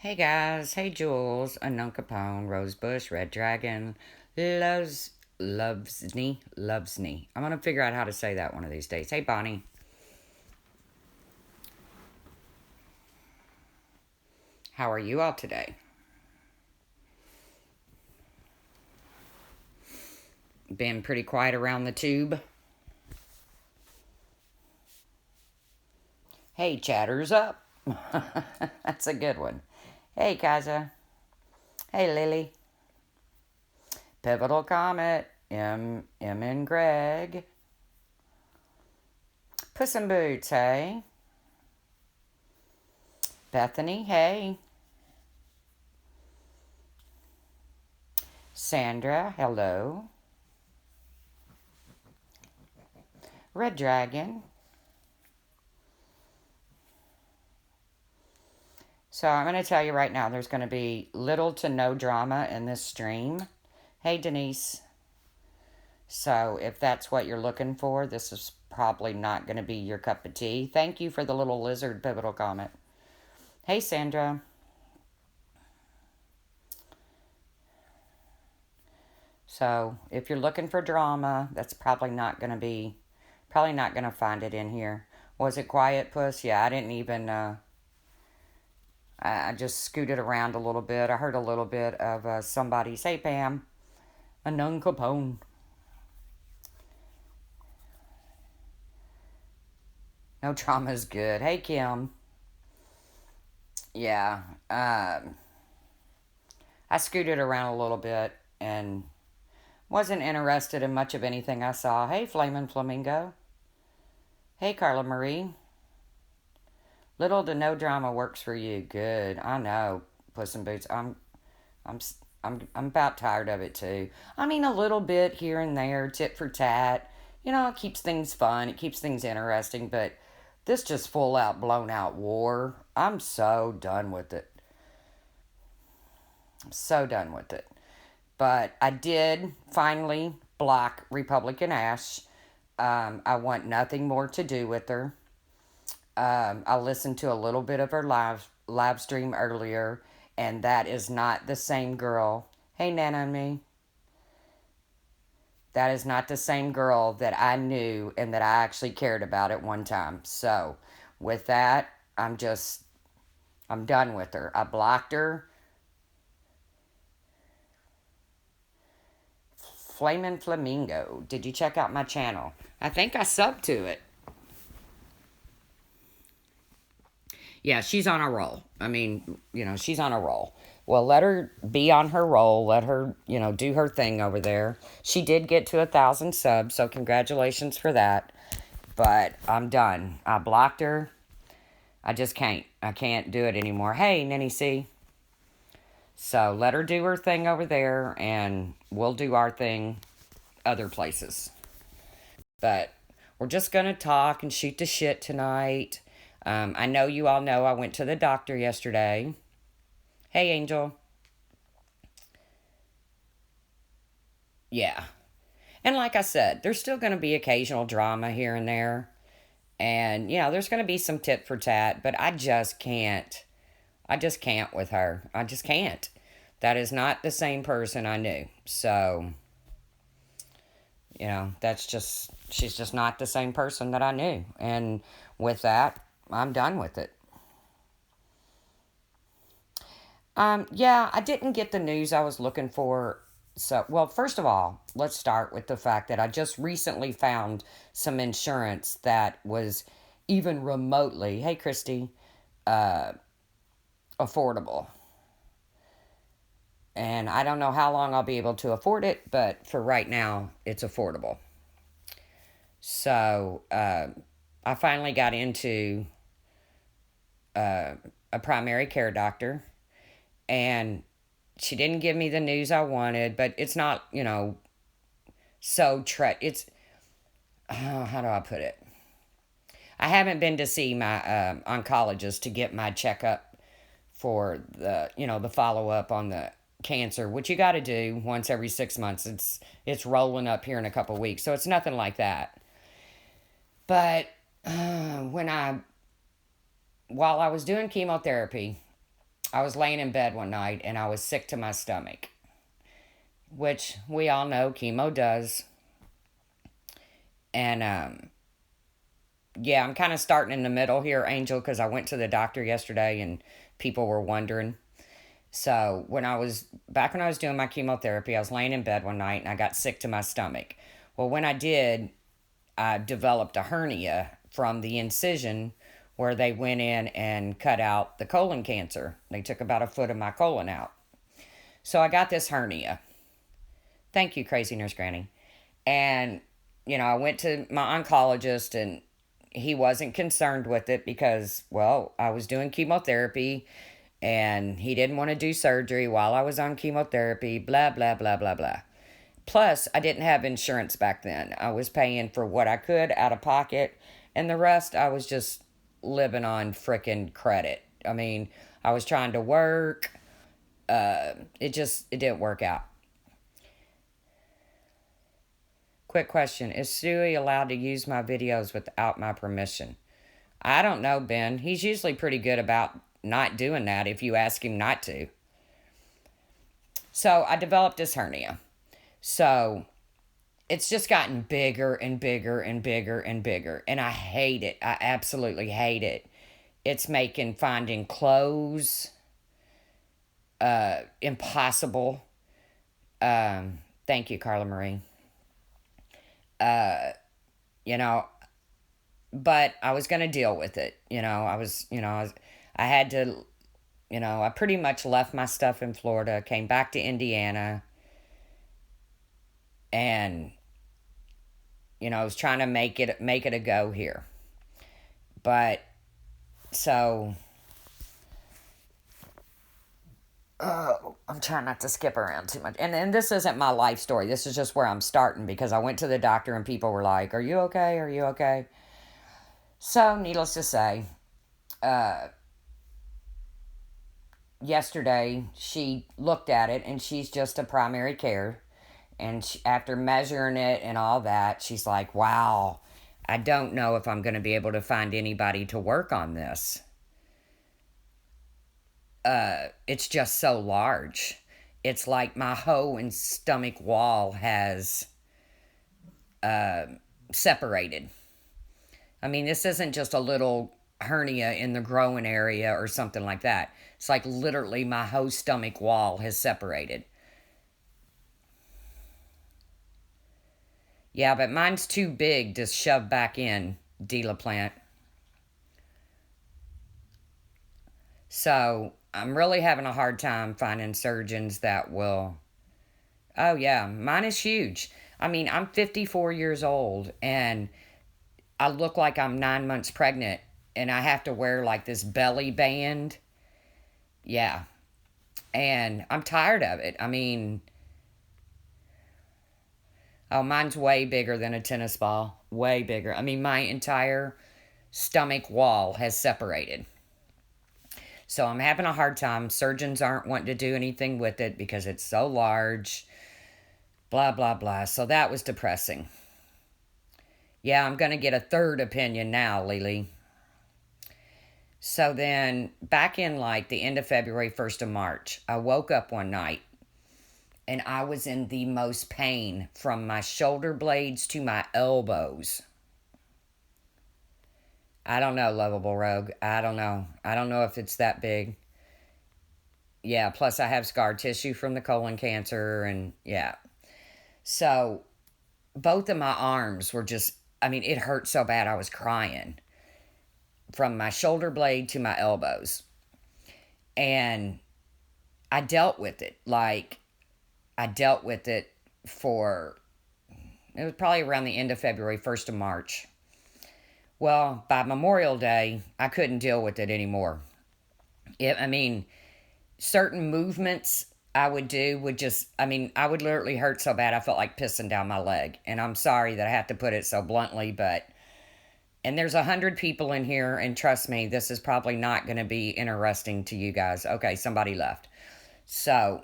Hey guys, hey Jules, Unknown Capone, Rosebush, Red Dragon, loves me. I'm gonna figure out how to say that one of these days. Hey Bonnie, how are you all today? Been pretty quiet around the tube. Hey Chatters up. That's a good one. Hey Kaza. Hey Lily. Pivotal Comet. M and Greg. Puss in Boots, hey. Bethany, hey. Sandra, hello. Red Dragon. So I'm going to tell you right now, there's going to be little to no drama in this stream. Hey, Denise. So if that's what you're looking for, this is probably not going to be your cup of tea. Thank you for the little lizard pivotal comment. Hey, Sandra. So if you're looking for drama, that's probably not going to find it in here. Was it quiet, Puss? Yeah, I didn't even, I just scooted around a little bit. I heard a little bit of somebody say, Pam, unknown Capone. No trauma is good. Hey, Kim. Yeah. I scooted around a little bit and wasn't interested in much of anything I saw. Hey, Flamin' Flamingo. Hey, Carla Marie. Little to no drama works for you. Good. I know, Puss in Boots. I'm, I'm about tired of it too. I mean, a little bit here and there, tit for tat. You know, it keeps things fun. It keeps things interesting. But this just full out, blown out war. I'm so done with it. I'm so done with it. But I did finally block Republican Ash. I want nothing more to do with her. I listened to a little bit of her live stream earlier, and that is not the same girl. Hey, Nana and me. That is not the same girl that I knew and that I actually cared about at one time. So, with that, I'm done with her. I blocked her. Flamin' Flamingo. Did you check out my channel? I think I subbed to it. Yeah, she's on a roll. I mean, she's on a roll. Well, let her be on her roll. Let her, do her thing over there. She did get to 1,000 subs, so congratulations for that. But I'm done. I blocked her. I just can't. I can't do it anymore. Hey, Nanny C. So let her do her thing over there, and we'll do our thing other places. But we're just going to talk and shoot the shit tonight. I know you all know I went to the doctor yesterday. Hey, Angel. Yeah. And like I said, there's still going to be occasional drama here and there. And, there's going to be some tit for tat, but I just can't. I just can't with her. I just can't. That is not the same person I knew. So, she's just not the same person that I knew. And with that, I'm done with it. Yeah, I didn't get the news I was looking for. So, well, first of all, let's start with the fact that I just recently found some insurance that was even remotely, hey, Christy, affordable. And I don't know how long I'll be able to afford it, but for right now, it's affordable. So, I finally got into a primary care doctor, and she didn't give me the news I wanted, but it's not, it's, how do I put it? I haven't been to see my oncologist to get my checkup for the follow up on the cancer, which you got to do once every 6 months. It's rolling up here in a couple weeks, so it's nothing like that. But when I while I was doing chemotherapy, I was laying in bed one night and I was sick to my stomach, which we all know chemo does. And yeah, I'm kind of starting in the middle here, Angel, because I went to the doctor yesterday and people were wondering. So when I was doing my chemotherapy, I was laying in bed one night and I got sick to my stomach. Well, when I did, I developed a hernia from the incision where they went in and cut out the colon cancer. They took about a foot of my colon out. So I got this hernia. Thank you, Crazy Nurse Granny. And, I went to my oncologist and he wasn't concerned with it because, well, I was doing chemotherapy and he didn't want to do surgery while I was on chemotherapy, blah, blah, blah, blah, blah. Plus, I didn't have insurance back then. I was paying for what I could out of pocket, and the rest I was just living on frickin' credit. I mean, I was trying to work. It didn't work out. Quick question. Is Stewie allowed to use my videos without my permission? I don't know, Ben. He's usually pretty good about not doing that if you ask him not to. So I developed this hernia. So it's just gotten bigger and bigger and bigger and bigger. And I hate it. I absolutely hate it. It's making finding clothes impossible. Thank you, Carla Marie. You know, but I was going to deal with it. I had to, I pretty much left my stuff in Florida, came back to Indiana, and, I was trying to make it a go here. But, so, oh, I'm trying not to skip around too much. And this isn't my life story. This is just where I'm starting because I went to the doctor and people were like, "Are you okay? Are you okay?" So, needless to say, yesterday she looked at it and she's just a primary care. And after measuring it and all that, she's like, "Wow, I don't know if I'm going to be able to find anybody to work on this. It's just so large. It's like my hoe and stomach wall has separated. I mean, this isn't just a little hernia in the growing area or something like that. It's like literally my whole stomach wall has separated. Yeah, but mine's too big to shove back in, Dela Plant. So I'm really having a hard time finding surgeons that will. Oh, yeah, mine is huge. I mean, I'm 54 years old and I look like I'm 9 months pregnant and I have to wear like this belly band. Yeah. And I'm tired of it. I mean, oh, mine's way bigger than a tennis ball. Way bigger. I mean, my entire stomach wall has separated. So I'm having a hard time. Surgeons aren't wanting to do anything with it because it's so large. Blah, blah, blah. So that was depressing. Yeah, I'm going to get a third opinion now, Lily. So then, back in like the end of February, 1st of March, I woke up one night and I was in the most pain from my shoulder blades to my elbows. I don't know, Lovable Rogue. I don't know. I don't know if it's that big. Yeah, plus I have scar tissue from the colon cancer, and yeah. So, both of my arms were just, I mean, it hurt so bad I was crying from my shoulder blade to my elbows. And I dealt with it. Like, I dealt with it for, it was probably around the end of February, 1st of March. Well, by Memorial Day, I couldn't deal with it anymore. I mean, certain movements I would do would just, I mean, I would literally hurt so bad I felt like pissing down my leg. And I'm sorry that I have to put it so bluntly, but, and there's 100 people in here, and trust me, this is probably not going to be interesting to you guys. Okay, somebody left. So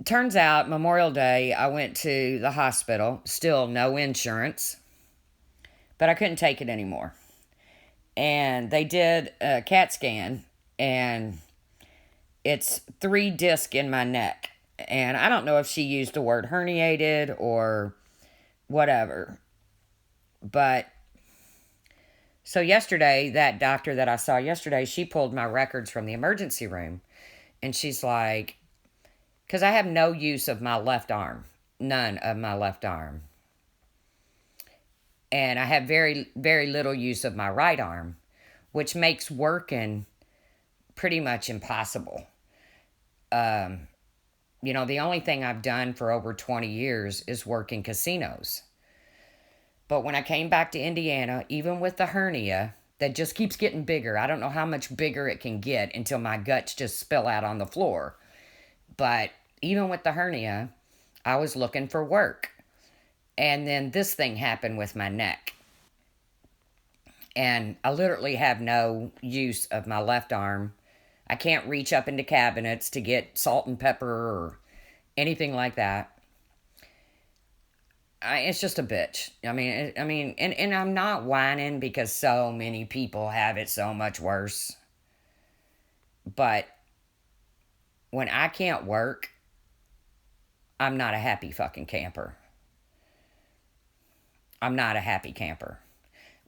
turns out Memorial Day, I went to the hospital, still no insurance, but I couldn't take it anymore. And they did a CAT scan, and it's 3 discs in my neck. And I don't know if she used the word herniated or whatever. But so yesterday, that doctor that I saw yesterday, she pulled my records from the emergency room. And she's like, because I have no use of my left arm, none of my left arm. And I have very, very little use of my right arm, which makes working pretty much impossible. The only thing I've done for over 20 years is work in casinos. But when I came back to Indiana, even with the hernia that just keeps getting bigger, I don't know how much bigger it can get until my guts just spill out on the floor. But even with the hernia, I was looking for work. And then this thing happened with my neck. And I literally have no use of my left arm. I can't reach up into cabinets to get salt and pepper or anything like that. It's just a bitch. And I'm not whining because so many people have it so much worse. But when I can't work, I'm not a happy fucking camper. I'm not a happy camper.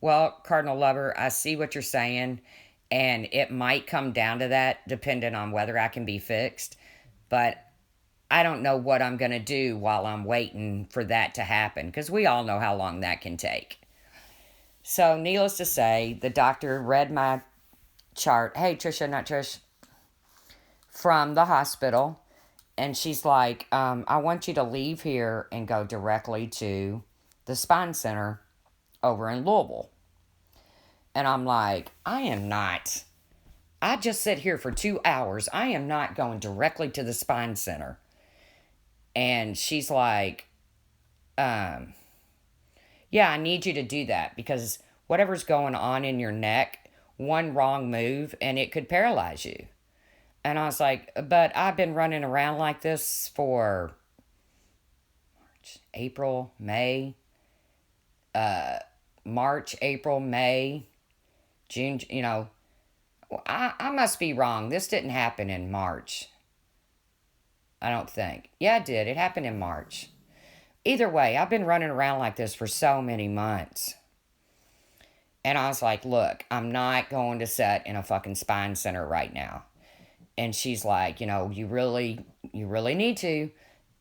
Well, Cardinal Lover, I see what you're saying, and it might come down to that depending on whether I can be fixed. But I don't know what I'm going to do while I'm waiting for that to happen, because we all know how long that can take. So, needless to say, the doctor read my chart. Hey, Trisha, not Trish, from the hospital. And she's like, I want you to leave here and go directly to the spine center over in Louisville. And I'm like, I am not. I just sit here for 2 hours. I am not going directly to the spine center. And she's like, yeah, I need you to do that because whatever's going on in your neck, one wrong move and it could paralyze you. And I was like, but I've been running around like this for April, May, March, April, May, June, I must be wrong. This didn't happen in March. I don't think. Yeah, it did. It happened in March. Either way, I've been running around like this for so many months. And I was like, look, I'm not going to sit in a fucking spine center right now. And she's like, you really need to.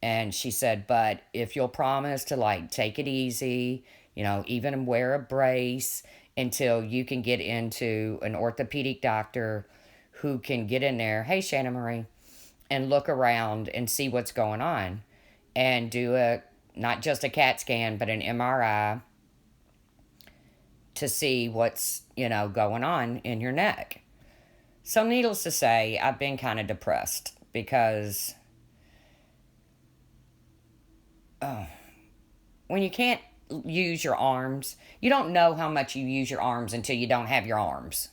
And she said, but if you'll promise to take it easy, even wear a brace until you can get into an orthopedic doctor who can get in there. Hey, Shannon Marie. And look around and see what's going on. And do not just a CAT scan, but an MRI to see what's, going on in your neck. So needless to say, I've been kind of depressed because when you can't use your arms, you don't know how much you use your arms until you don't have your arms.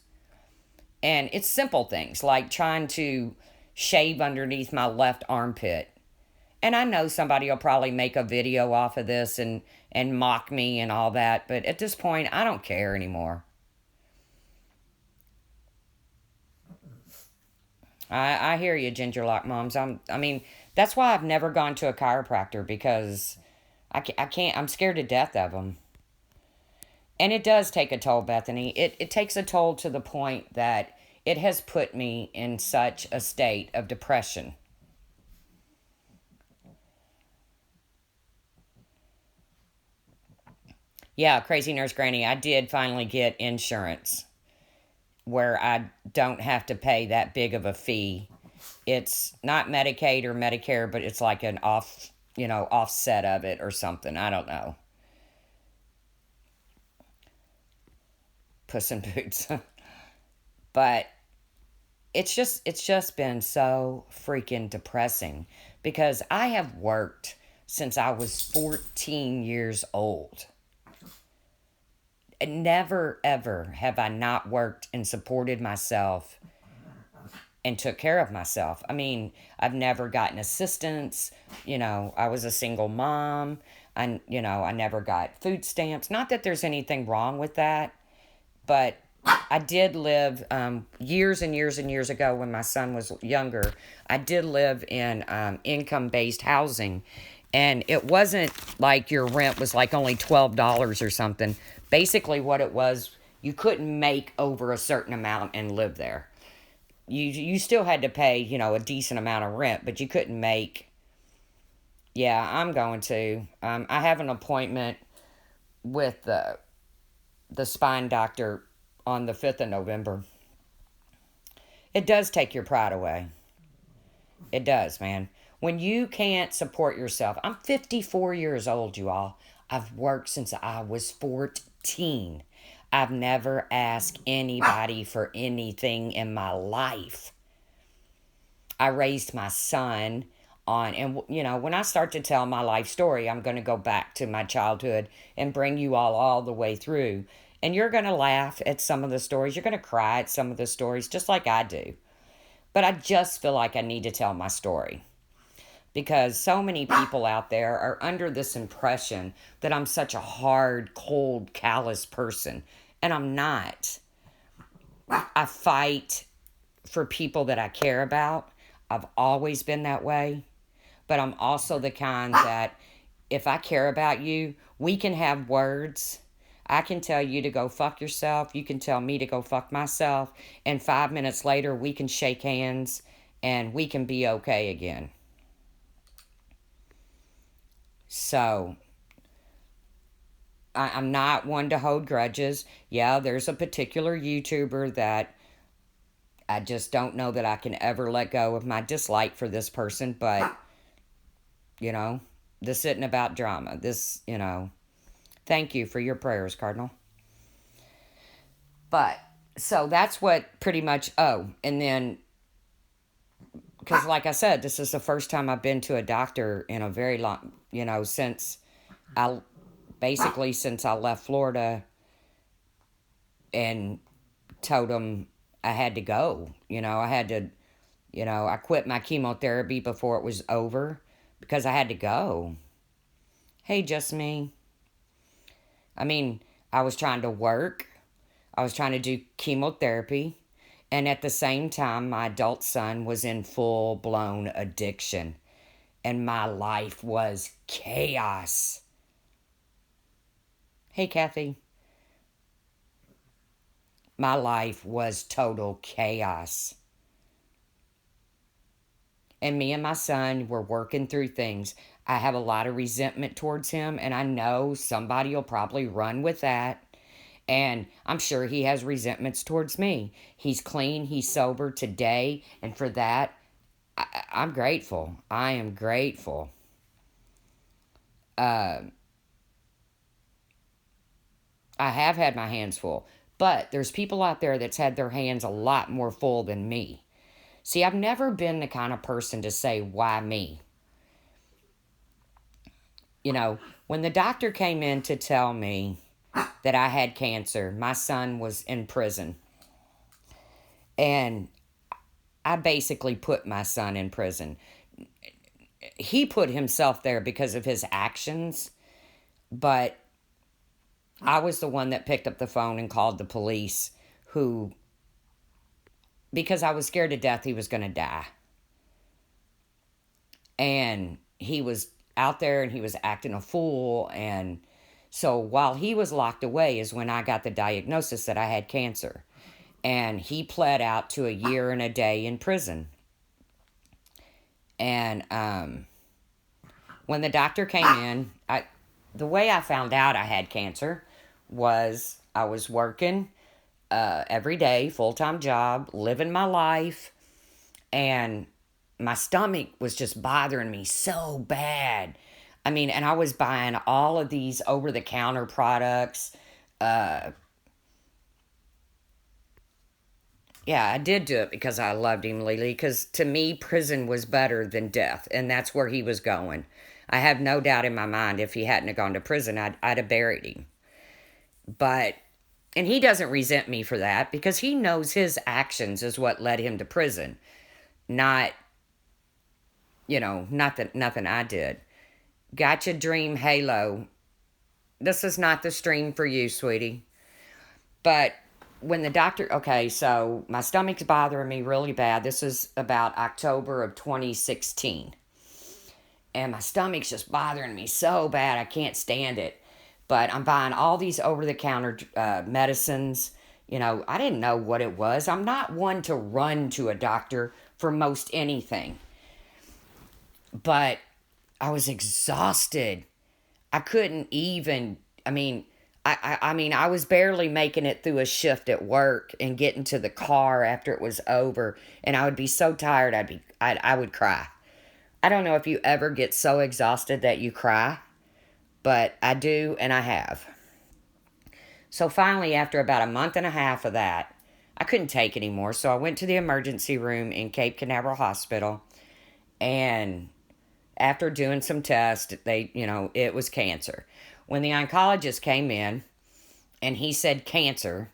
And it's simple things like trying to shave underneath my left armpit. And I know somebody will probably make a video off of this and mock me and all that, but at this point, I don't care anymore. I hear you, Ginger Lock Moms. That's why I've never gone to a chiropractor because I can't, I'm scared to death of them. And it does take a toll, Bethany. It takes a toll to the point that it has put me in such a state of depression. Yeah, Crazy Nurse Granny, I did finally get insurance where I don't have to pay that big of a fee. It's not Medicaid or Medicare, but it's like an offset of it or something. I don't know. Puss in Boots. But it's just been so freaking depressing because I have worked since I was 14 years old. And never ever have I not worked and supported myself and took care of myself. I've never gotten assistance. I was a single mom. I never got food stamps. Not that there's anything wrong with that, but I did live years and years and years ago when my son was younger. I did live in income based housing, and it wasn't like your rent was like only $12 or something. Basically, what it was, you couldn't make over a certain amount and live there. You still had to pay, a decent amount of rent, but you couldn't make. Yeah, I'm going to. I have an appointment with the spine doctor on the 5th of November. It does take your pride away. It does, man. When you can't support yourself. I'm 54 years old, you all. I've worked since I was 14. I've never asked anybody for anything in my life. I raised my son and when I start to tell my life story, I'm going to go back to my childhood and bring you all the way through. And you're going to laugh at some of the stories. You're going to cry at some of the stories, just like I do. But I just feel like I need to tell my story because so many people out there are under this impression that I'm such a hard, cold, callous person. And I'm not. I fight for people that I care about. I've always been that way. But I'm also the kind that if I care about you, we can have words. I can tell you to go fuck yourself. You can tell me to go fuck myself. And 5 minutes later, we can shake hands and we can be okay again. So, I'm not one to hold grudges. Yeah, there's a particular YouTuber that I just don't know that I can ever let go of my dislike for this person. But, this isn't about drama. Thank you for your prayers, Cardinal. But, so that's what pretty much, and then, because like I said, this is the first time I've been to a doctor in a very long, since I left Florida and told them I had to go. I had to, I quit my chemotherapy before it was over because I had to go. Hey, just me. I mean, I was trying to work. I was trying to do chemotherapy. And at the same time, my adult son was in full-blown addiction. And my life was chaos. Hey, Kathy. My life was total chaos. And me and my son were working through things. I have a lot of resentment towards him, and I know somebody will probably run with that. And I'm sure he has resentments towards me. He's clean, he's sober today, and for that, I'm grateful. I am grateful. I have had my hands full, but there's people out there that's had their hands a lot more full than me. See, I've never been the kind of person to say, why me? When the doctor came in to tell me that I had cancer, my son was in prison. And I basically put my son in prison. He put himself there because of his actions, but I was the one that picked up the phone and called the police because I was scared to death he was going to die. And he was out there and he was acting a fool. And so while he was locked away is when I got the diagnosis that I had cancer. And he pled out to a year and a day in prison. And when the doctor came in, the way I found out I had cancer was I was working every day, full-time job, living my life, and my stomach was just bothering me so bad. I mean, and I was buying all of these over-the-counter products. Yeah, I did do it because I loved him, Lily, because to me, prison was better than death, and that's where he was going. I have no doubt in my mind if he hadn't have gone to prison, I'd have buried him. And he doesn't resent me for that because he knows his actions is what led him to prison, not nothing I did. Gotcha Dream Halo. This is not the stream for you, sweetie. But when the doctor, okay, so my stomach's bothering me really bad. This is about October of 2016. And my stomach's just bothering me so bad, I can't stand it. But I'm buying all these over the counter medicines. You know, I didn't know what it was. I'm not one to run to a doctor for most anything. But I was exhausted. I couldn't even, I mean, I was barely making it through a shift at work and getting to the car after it was over, and I would be so tired I would cry. I don't know if you ever get so exhausted that you cry, but I do, and I have. So finally, after about a month and a half of that, I couldn't take anymore. So I went to the emergency room in Cape Canaveral Hospital, and after doing some tests, it was cancer. When the oncologist came in and he said cancer,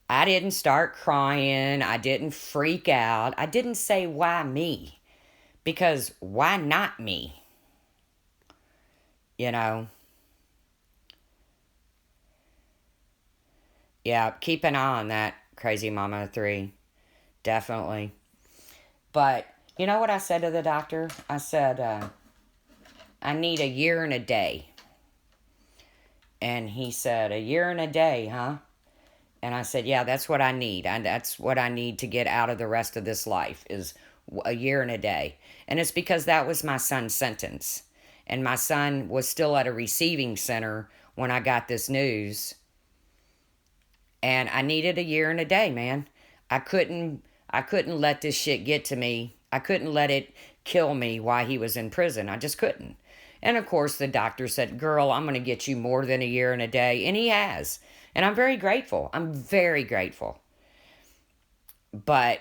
I didn't start crying. I didn't freak out. I didn't say, why me? Because why not me? You know? Yeah, keep an eye on that, crazy mama of three. Definitely. But you know what I said to the doctor? I said, I need a year and a day. And he said, a year and a day, huh? And I said, yeah, that's what I need. That's what I need to get out of the rest of this life is a year and a day. And it's because that was my son's sentence. And my son was still at a receiving center when I got this news. And I needed a year and a day, man. I couldn't let this shit get to me. I couldn't let it kill me while he was in prison. I just couldn't. And of course, the doctor said, girl, I'm going to get you more than a year and a day. And he has. And I'm very grateful. I'm very grateful. But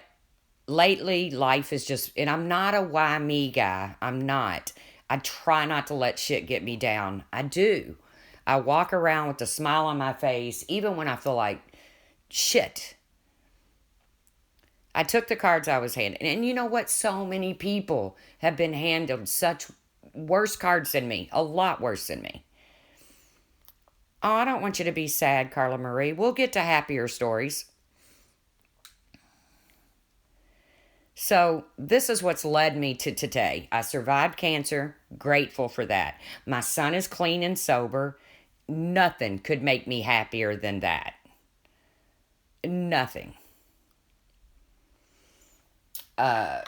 lately, life is just, and I'm not a why me guy. I'm not. I try not to let shit get me down. I do. I walk around with a smile on my face, even when I feel like shit. I took the cards I was handed. And you know what? So many people have been handled such worse cards than me. A lot worse than me. Oh, I don't want you to be sad, Carla Marie. We'll get to happier stories. So, this is what's led me to today. I survived cancer. Grateful for that. My son is clean and sober. Nothing could make me happier than that. Nothing. But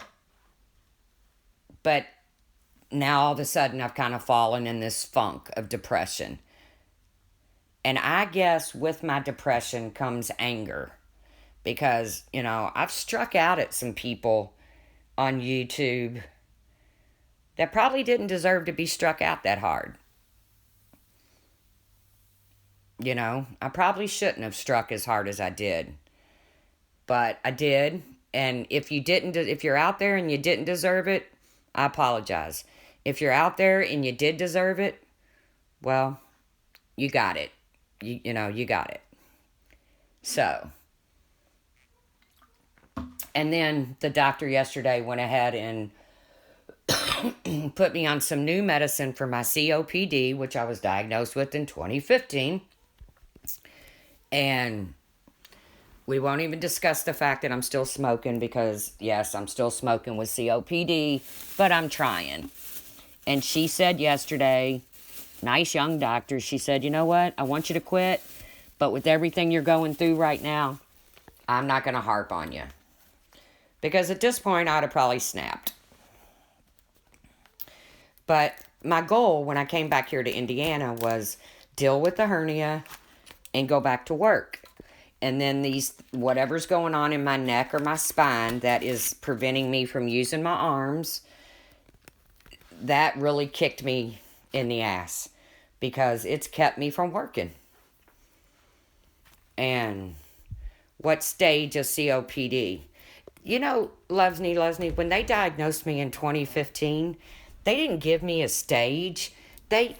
now all of a sudden I've kind of fallen in this funk of depression. And I guess with my depression comes anger. Because, I've struck out at some people on YouTube that probably didn't deserve to be struck out that hard. I probably shouldn't have struck as hard as I did. But I did. And if you're out there and you didn't deserve it, I apologize. If you're out there and you did deserve it, well, you got it. You got it. So, and then the doctor yesterday went ahead and put me on some new medicine for my COPD, which I was diagnosed with in 2015. And we won't even discuss the fact that I'm still smoking because, yes, I'm still smoking with COPD, but I'm trying. And she said yesterday, nice young doctor, she said, you know what? I want you to quit, but with everything you're going through right now, I'm not going to harp on you. Because at this point, I'd have probably snapped. But my goal when I came back here to Indiana was deal with the hernia and go back to work. And then whatever's going on in my neck or my spine that is preventing me from using my arms, that really kicked me in the ass because it's kept me from working. And what stage of COPD? Leslie, when they diagnosed me in 2015, they didn't give me a stage.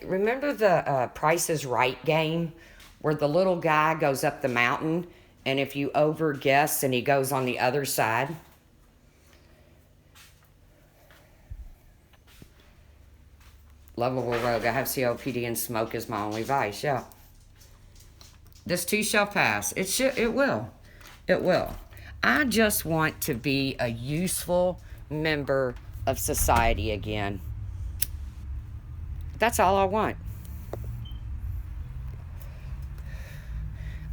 Remember the Price is Right game where the little guy goes up the mountain and if you over-guess and he goes on the other side? Lovable rogue. I have COPD and smoke is my only vice. Yeah. This too shall pass. It will. It will. I just want to be a useful member of society again. That's all I want.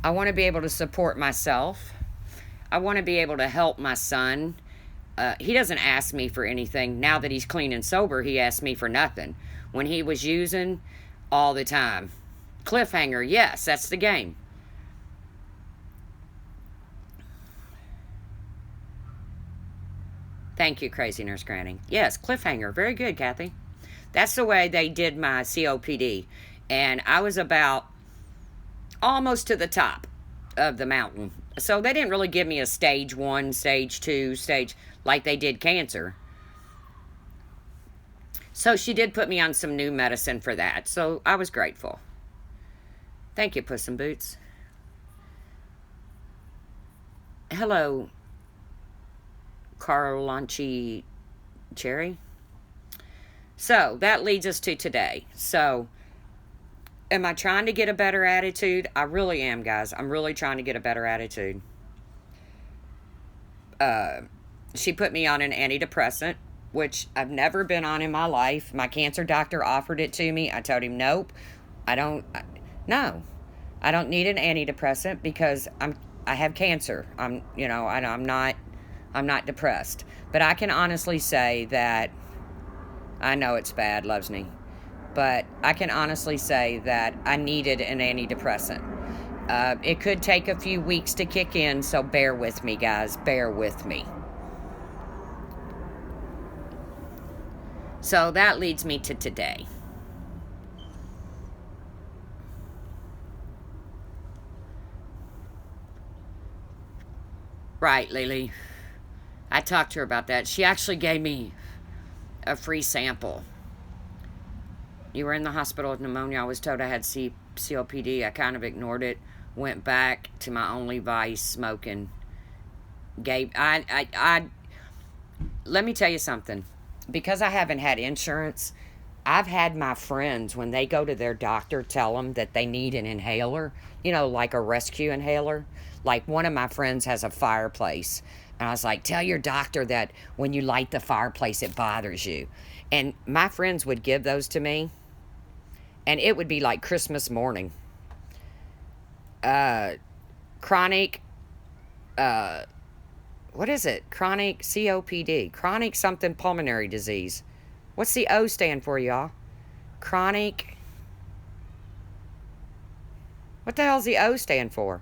I want to be able to support myself. I want to be able to help my son. He doesn't ask me for anything. Now that he's clean and sober, he asks me for nothing. When he was using, all the time. Cliffhanger, yes, that's the game. Thank you, Crazy Nurse Granny. Yes, cliffhanger. Very good, Kathy. That's the way they did my COPD. And I was about almost to the top of the mountain. So they didn't really give me a stage 1, stage 2, stage like they did cancer. So she did put me on some new medicine for that. So I was grateful. Thank you, Puss in Boots. Hello, Carlanchi Cherry. So that leads us to today. So am I trying to get a better attitude? I really am, guys. I'm really trying to get a better attitude. She put me on an antidepressant, which I've never been on in my life. My cancer doctor offered it to me. I told him, nope, no, I don't need an antidepressant because I have cancer. I'm not depressed. But I can honestly say that, I know it's bad, loves me, but I can honestly say that I needed an antidepressant. It could take a few weeks to kick in, so bear with me, guys. Bear with me. So that leads me to today. Right, Lily. I talked to her about that. She actually gave me a free sample. You were in the hospital with pneumonia. I was told I had COPD. I kind of ignored it. Went back to my only vice, smoking. Let me tell you something. Because I haven't had insurance, I've had my friends, when they go to their doctor, tell them that they need an inhaler, like a rescue inhaler. Like one of my friends has a fireplace. And I was like, tell your doctor that when you light the fireplace, it bothers you. And my friends would give those to me. And it would be like Christmas morning. Chronic, what is it? Chronic COPD. Chronic something pulmonary disease. What's the O stand for, y'all? Chronic. What the hell's the O stand for?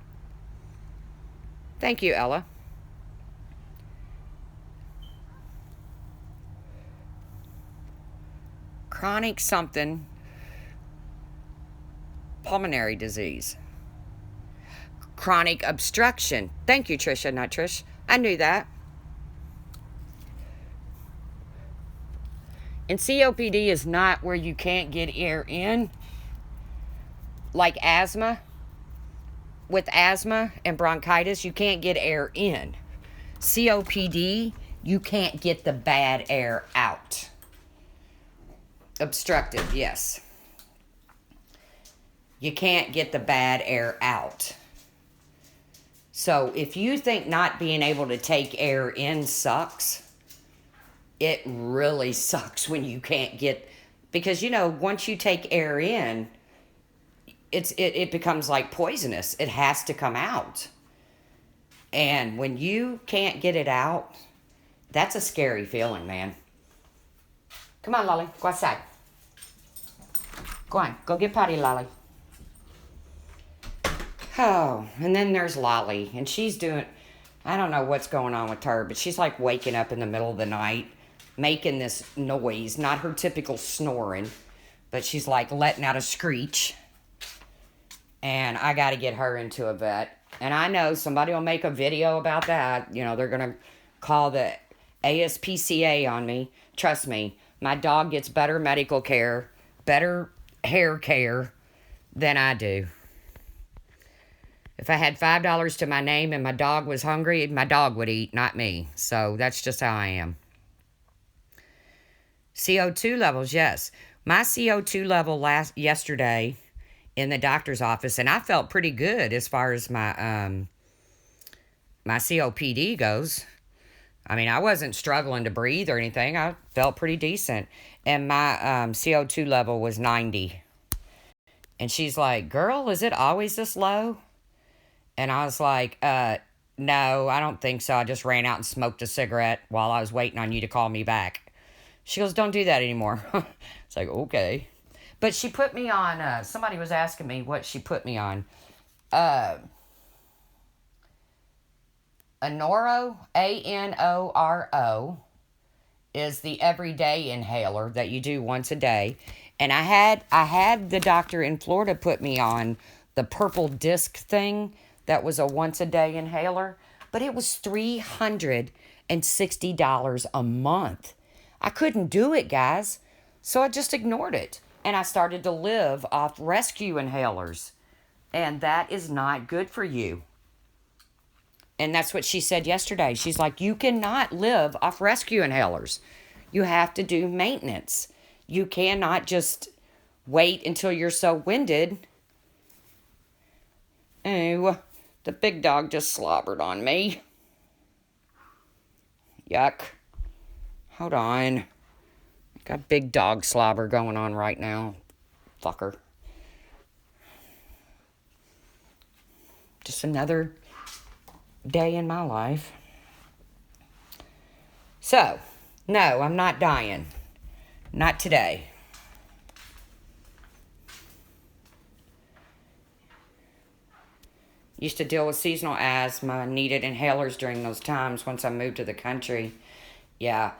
Thank you, Ella. Chronic something pulmonary disease. Chronic obstruction. Thank you, Trisha, not Trish. I knew that. And COPD is not where you can't get air in. Like asthma. With asthma and bronchitis, you can't get air in. COPD, you can't get the bad air out. Obstructive, yes. You can't get the bad air out. So if you think not being able to take air in sucks, it really sucks when you can't get, because once you take air in, it becomes like poisonous. It has to come out. And when you can't get it out, that's a scary feeling, man. Come on, Lolly, go outside. Go on, go get potty, Lolly. Oh, and then there's Lolly, and she's doing, I don't know what's going on with her, but she's like waking up in the middle of the night, making this noise, not her typical snoring, but she's like letting out a screech. And I got to get her into a vet. And I know somebody will make a video about that. They're going to call the ASPCA on me. Trust me, my dog gets better medical care, better hair care than I do. If I had $5 to my name and my dog was hungry, my dog would eat, not me. So that's just how I am. CO2 levels, yes. My CO2 level yesterday in the doctor's office, and I felt pretty good as far as my COPD goes. I mean, I wasn't struggling to breathe or anything. I felt pretty decent. And my CO2 level was 90. And she's like, girl, is it always this low? And I was like, no, I don't think so. I just ran out and smoked a cigarette while I was waiting on you to call me back. She goes, don't do that anymore. It's like, okay. But she put me on, somebody was asking me what she put me on. Anoro, Anoro, is the everyday inhaler that you do once a day. And I had the doctor in Florida put me on the purple disc thing that was a once a day inhaler, but it was $360 a month. I couldn't do it, guys. So I just ignored it. And I started to live off rescue inhalers. And that is not good for you. And that's what she said yesterday. She's like, you cannot live off rescue inhalers. You have to do maintenance. You cannot just wait until you're so winded. Oh, the big dog just slobbered on me. Yuck. Hold on. Got big dog slobber going on right now. Fucker. Just another day in my life. So, no, I'm not dying. Not today. Used to deal with seasonal asthma, needed inhalers during those times once I moved to the country. Yeah.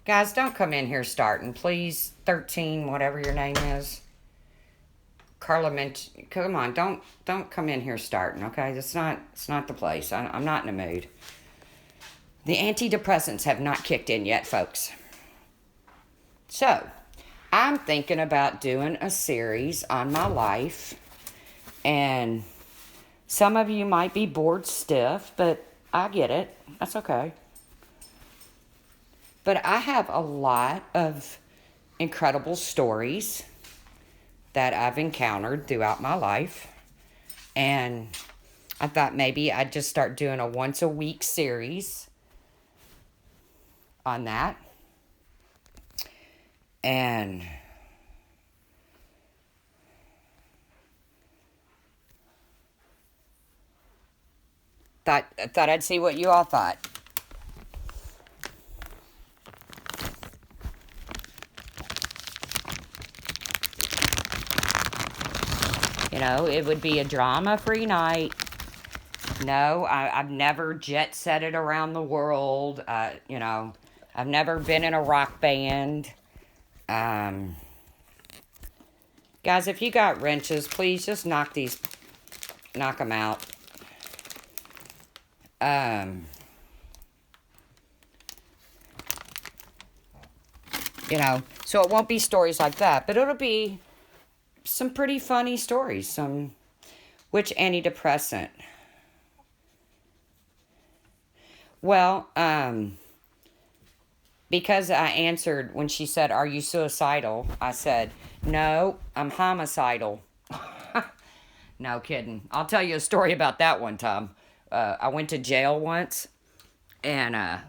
Guys, don't come in here starting, please. 13, whatever your name is. Carla mentioned, come on, don't come in here starting, okay? It's not the place. I'm not in the mood. The antidepressants have not kicked in yet, folks. So, I'm thinking about doing a series on my life, and some of you might be bored stiff, but I get it. That's okay. But I have a lot of incredible stories that I've encountered throughout my life. And I thought maybe I'd just start doing a once a week series on that. And thought I'd see what you all thought. You know, it would be a drama-free night. No, I've never jet-setted around the world. You know, I've never been in a rock band. Guys, if you got wrenches, please just knock them out. You know, so it won't be stories like that, but it'll be some pretty funny stories. Which antidepressant? Well, because I answered when she said, are you suicidal? I said, no, I'm homicidal. No kidding. I'll tell you a story about that one time. I went to jail once, and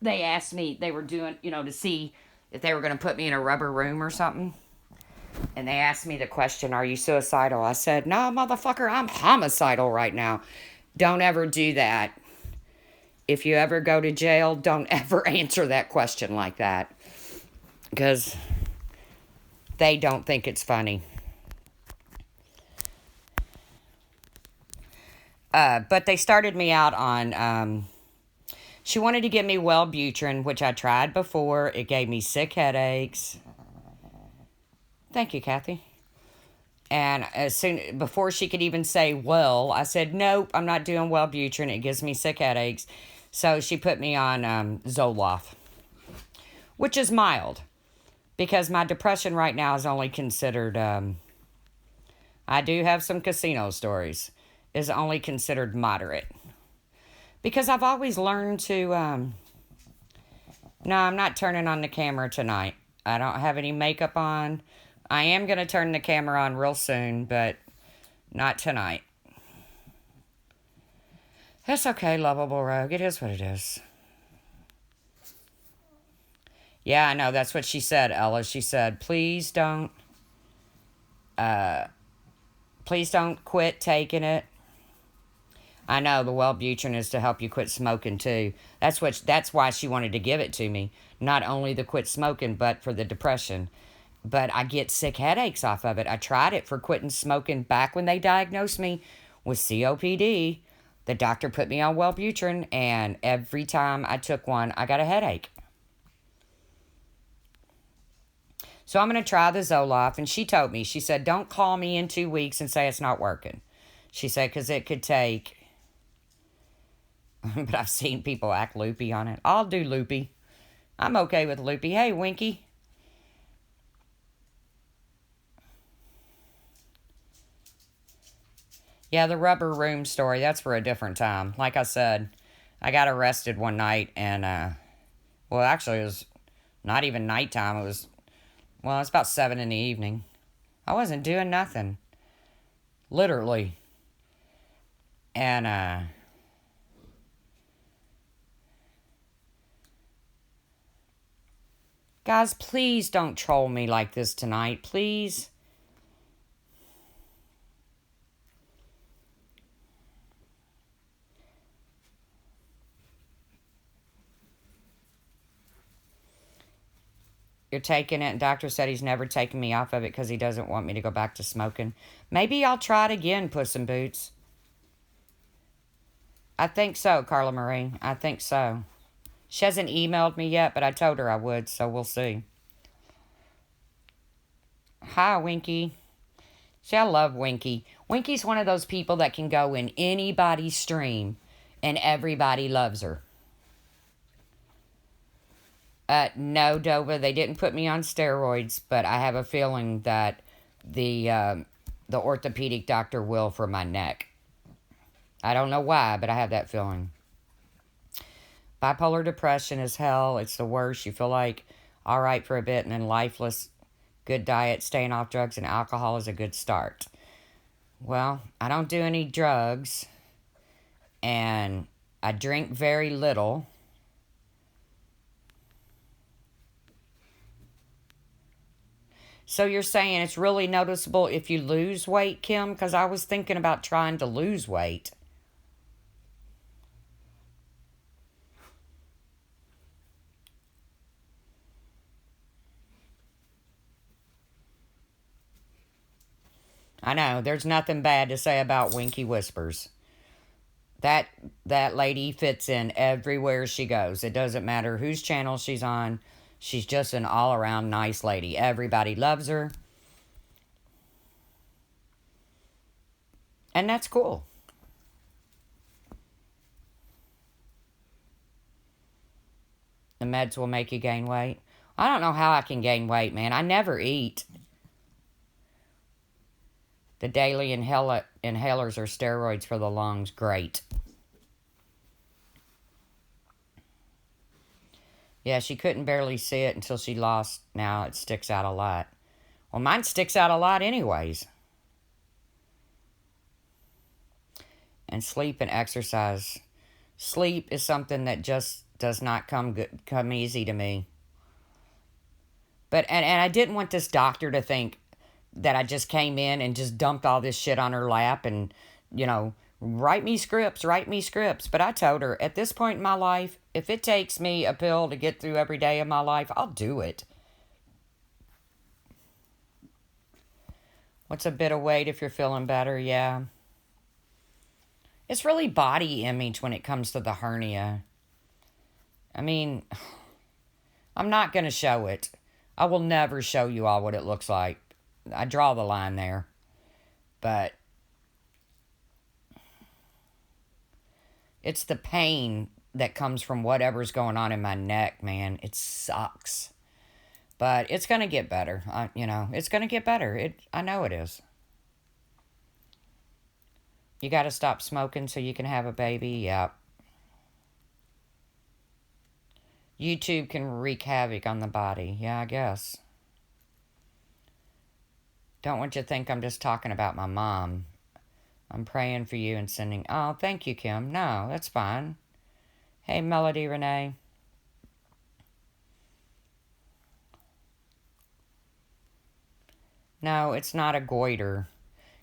they asked me, they were doing, you know, to see if they were going to put me in a rubber room or something. And they asked me the question, are you suicidal? I said, no, motherfucker, I'm homicidal right now. Don't ever do that. If you ever go to jail, don't ever answer that question like that. Because they don't think it's funny. But they started me out on, she wanted to give me Wellbutrin, which I tried before. It gave me sick headaches. Thank you, Kathy. And before she could even say, well, I said, nope, I'm not doing Wellbutrin. It gives me sick headaches. So she put me on Zoloft, which is mild. Because my depression right now is only considered, I do have some casino stories, is only considered moderate. Because I've always learned to, No, I'm not turning on the camera tonight. I don't have any makeup on. I am going to turn the camera on real soon, but not tonight. It's okay, lovable rogue. It is what it is. Yeah, I know. That's what she said, Ella. She said, please don't quit taking it. I know the Wellbutrin is to help you quit smoking too. That's why she wanted to give it to me. Not only the quit smoking, but for the depression. But I get sick headaches off of it. I tried it for quitting smoking back when they diagnosed me with COPD. The doctor put me on Wellbutrin, and every time I took one, I got a headache. So I'm going to try the Zoloft. And she told me, she said, don't call me in 2 weeks and say it's not working. She said, because it could take, but I've seen people act loopy on it. I'll do loopy. I'm okay with loopy. Hey, Winky. Yeah, the rubber room story, that's for a different time. Like I said, I got arrested one night and, well, actually, it was not even nighttime. It's about 7 in the evening. I wasn't doing nothing. Literally. And, guys, please don't troll me like this tonight. Please. You're taking it, and doctor said he's never taken me off of it because he doesn't want me to go back to smoking. Maybe I'll try it again, Puss in Boots. I think so, Carla Marie. I think so. She hasn't emailed me yet, but I told her I would, so we'll see. Hi, Winky. See, I love Winky. Winky's one of those people that can go in anybody's stream, and everybody loves her. No, Dova, they didn't put me on steroids, but I have a feeling that the orthopedic doctor will for my neck. I don't know why, but I have that feeling. Bipolar depression is hell. It's the worst. You feel like all right for a bit and then lifeless. Good diet, staying off drugs and alcohol is a good start. Well, I don't do any drugs, and I drink very little. So you're saying it's really noticeable if you lose weight, Kim? Because I was thinking about trying to lose weight. I know, there's nothing bad to say about Winky Whispers. That that lady fits in everywhere she goes. It doesn't matter whose channel she's on. She's just an all-around nice lady. Everybody loves her. And that's cool. The meds will make you gain weight. I don't know how I can gain weight, man. I never eat. The daily inhalers are steroids for the lungs. Great. Yeah, she couldn't barely see it until she lost. Now it sticks out a lot. Well, mine sticks out a lot anyways. And sleep and exercise. Sleep is something that just does not come easy to me. But and I didn't want this doctor to think that I just came in and just dumped all this shit on her lap and, write me scripts, write me scripts. But I told her, at this point in my life, if it takes me a pill to get through every day of my life, I'll do it. What's a bit of weight if you're feeling better? Yeah. It's really body image when it comes to the hernia. I mean, I'm not going to show it. I will never show you all what it looks like. I draw the line there. But it's the pain that comes from whatever's going on in my neck, man. It sucks. But it's going to get better. It's going to get better. I know it is. You got to stop smoking so you can have a baby. Yep. YouTube can wreak havoc on the body. Yeah, I guess. Don't want you to think I'm just talking about my mom. I'm praying for you and sending... Oh, thank you, Kim. No, that's fine. Hey, Melody Renee. No, it's not a goiter.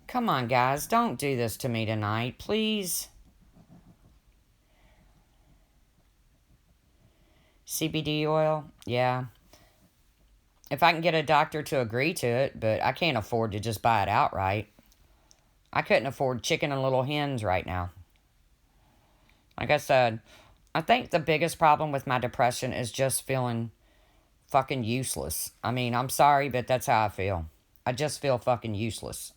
Come on, guys. Don't do this to me tonight, please. CBD oil? Yeah. If I can get a doctor to agree to it, but I can't afford to just buy it outright. I couldn't afford chicken and little hens right now. Like I said, I think the biggest problem with my depression is just feeling fucking useless. I mean, I'm sorry, but that's how I feel. I just feel fucking useless.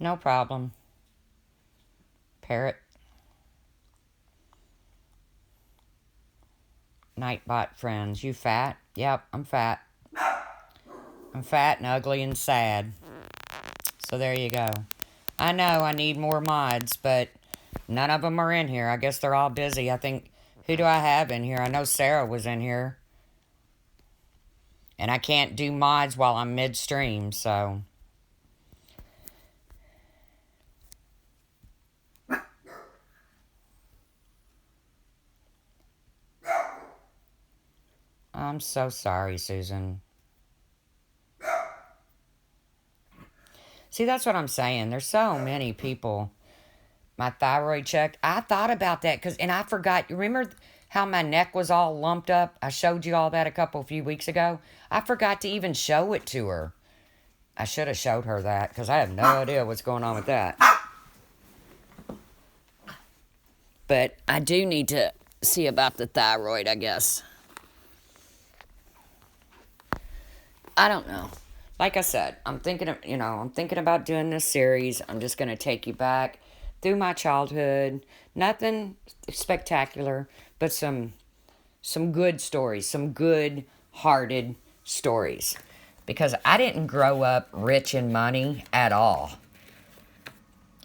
No problem. Parrot. Nightbot friends. You fat? Yep, I'm fat. I'm fat and ugly and sad. So there you go. I know I need more mods, but none of them are in here. I guess they're all busy. I think, who do I have in here? I know Sarah was in here. And I can't do mods while I'm midstream, so... I'm so sorry, Susan. See, that's what I'm saying. There's so many people. My thyroid checked. I thought about that and I forgot. You remember how my neck was all lumped up? I showed you all that a few weeks ago. I forgot to even show it to her. I should have showed her that because I have no idea what's going on with that. But I do need to see about the thyroid, I guess. I don't know. Like I said, I'm thinking about doing this series. I'm just going to take you back through my childhood. Nothing spectacular, but some good stories, some good-hearted stories. Because I didn't grow up rich in money at all.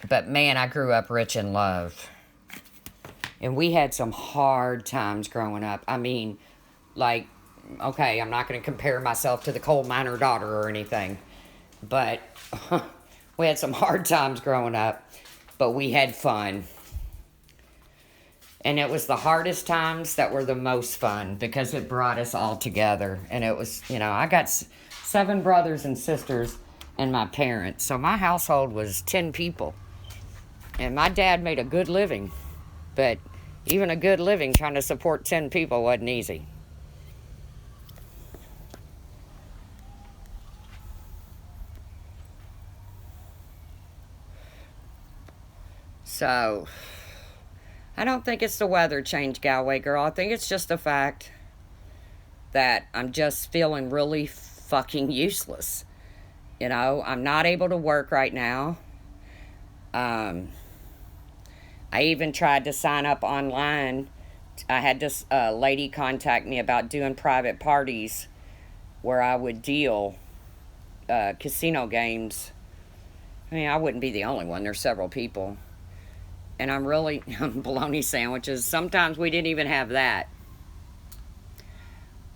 But man, I grew up rich in love. And we had some hard times growing up. I mean, like... Okay, I'm not going to compare myself to the coal miner daughter or anything. But we had some hard times growing up. But we had fun. And it was the hardest times that were the most fun. Because it brought us all together. And it was, I got 7 brothers and sisters and my parents. So my household was 10 people. And my dad made a good living. But even a good living trying to support 10 people wasn't easy. So, I don't think it's the weather change, Galway girl. I think it's just the fact that I'm just feeling really fucking useless. I'm not able to work right now. I even tried to sign up online. I had this lady contact me about doing private parties where I would deal casino games. I mean, I wouldn't be the only one. There's several people. And I'm really... bologna sandwiches. Sometimes we didn't even have that.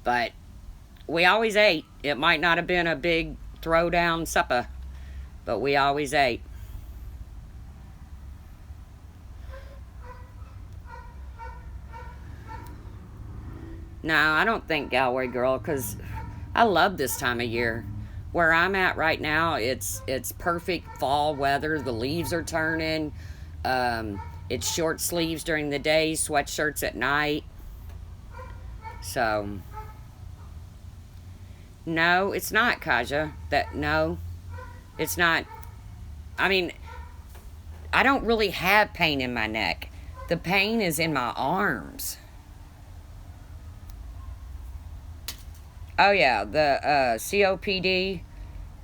But we always ate. It might not have been a big throwdown supper. But we always ate. No, I don't think Galway girl. Because I love this time of year. Where I'm at right now, it's perfect fall weather. The leaves are turning. It's short sleeves during the day, sweatshirts at night. So, no, it's not, Kaja. No, it's not. I mean, I don't really have pain in my neck. The pain is in my arms. Oh, yeah, the COPD,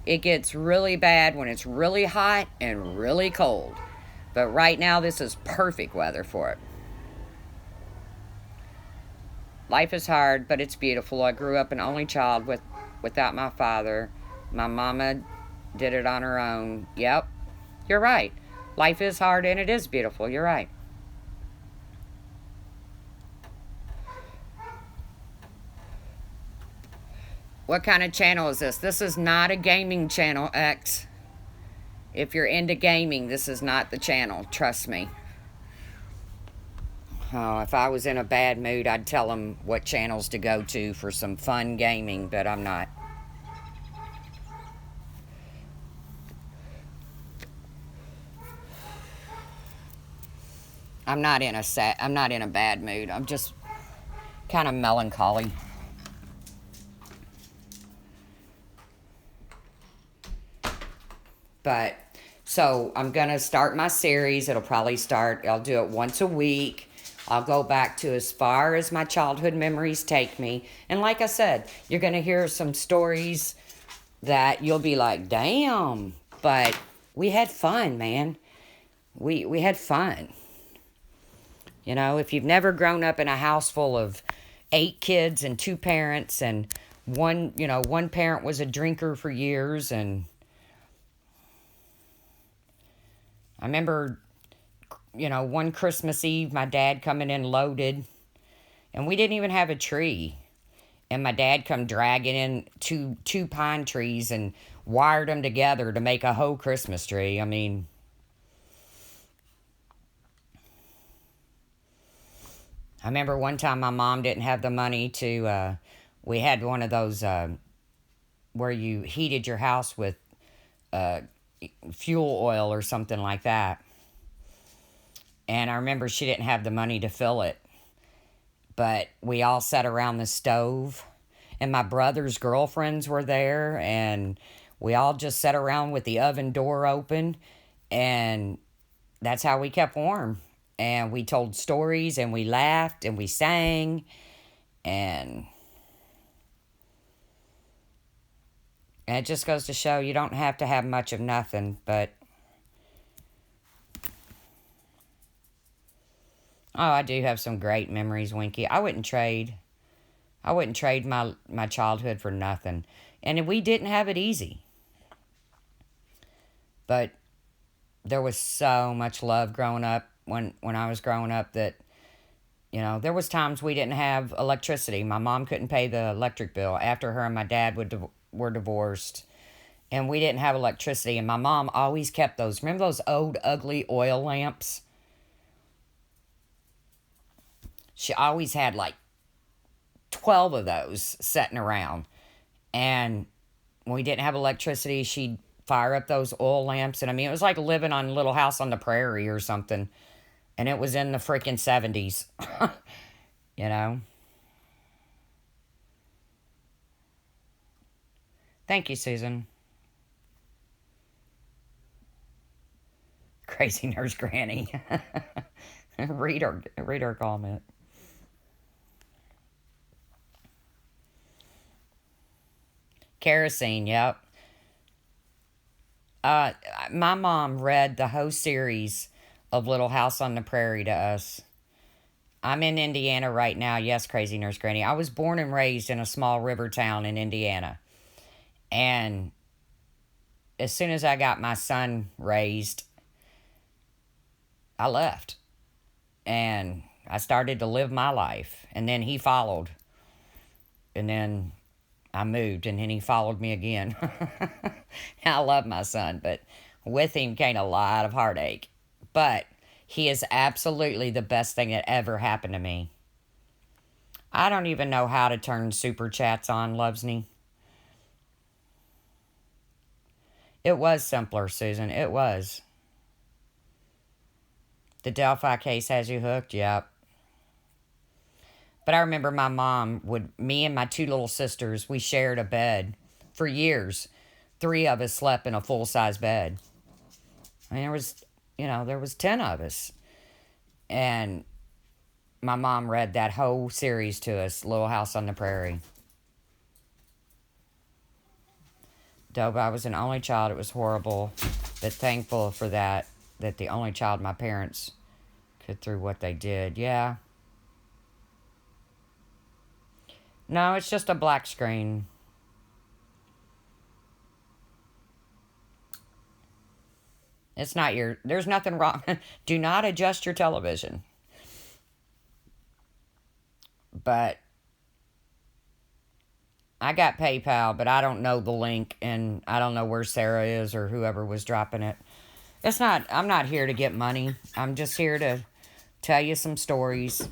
it gets really bad when it's really hot and really cold. But right now, this is perfect weather for it. Life is hard, but it's beautiful. I grew up an only child without my father. My mama did it on her own. Yep, you're right. Life is hard and it is beautiful. You're right. What kind of channel is this? This is not a gaming channel, X. If you're into gaming, this is not the channel. Trust me. Oh, if I was in a bad mood, I'd tell them what channels to go to for some fun gaming, but I'm not. I'm not in a bad mood. I'm just kind of melancholy. But so I'm going to start my series. I'll do it once a week. I'll go back to as far as my childhood memories take me. And like I said, you're going to hear some stories that you'll be like, damn. But we had fun, man. We had fun. You know, if you've never grown up in a house full of 8 kids and 2 parents, and one parent was a drinker for years, and I remember, one Christmas Eve, my dad coming in loaded, and we didn't even have a tree. And my dad come dragging in two pine trees and wired them together to make a whole Christmas tree. I mean, I remember one time my mom didn't have the money to, we had one of those where you heated your house with uh, fuel oil or something like that. And I remember she didn't have the money to fill it. But we all sat around the stove, and my brother's girlfriends were there, and we all just sat around with the oven door open, and that's how we kept warm. And we told stories, and we laughed, and we sang, and it just goes to show you don't have to have much of nothing, but oh, I do have some great memories, Winky. I wouldn't trade my childhood for nothing. And we didn't have it easy. But there was so much love growing up when I was growing up that, there was times we didn't have electricity. My mom couldn't pay the electric bill after her and my dad were divorced. And we didn't have electricity. And my mom always kept those. Remember those old, ugly oil lamps? She always had like 12 of those sitting around. And when we didn't have electricity, she'd fire up those oil lamps. And I mean, it was like living on a little house on the prairie or something. And it was in the freaking 70s. you know? Thank you, Susan. Crazy Nurse Granny. read her comment. Kerosene, yep. Uh, my mom read the whole series of Little House on the Prairie to us. I'm in Indiana right now. Yes, Crazy Nurse Granny. I was born and raised in a small river town in Indiana. And as soon as I got my son raised, I left. And I started to live my life. And then he followed. And then I moved. And then he followed me again. I love my son, but with him came a lot of heartache. But he is absolutely the best thing that ever happened to me. I don't even know how to turn super chats on, Lovesney. It was simpler, Susan. It was. The Delphi case has you hooked? Yep. But I remember my mom me and my 2 little sisters, we shared a bed for years. 3 of us slept in a full-size bed. I mean, there was 10 of us. And my mom read that whole series to us, Little House on the Prairie. Though I was an only child, it was horrible, but thankful for that the only child my parents could through what they did. Yeah. No, it's just a black screen. It's not your, there's nothing wrong. Do not adjust your television. But I got PayPal, but I don't know the link and I don't know where Sarah is or whoever was dropping it. It's not, I'm not here to get money. I'm just here to tell you some stories.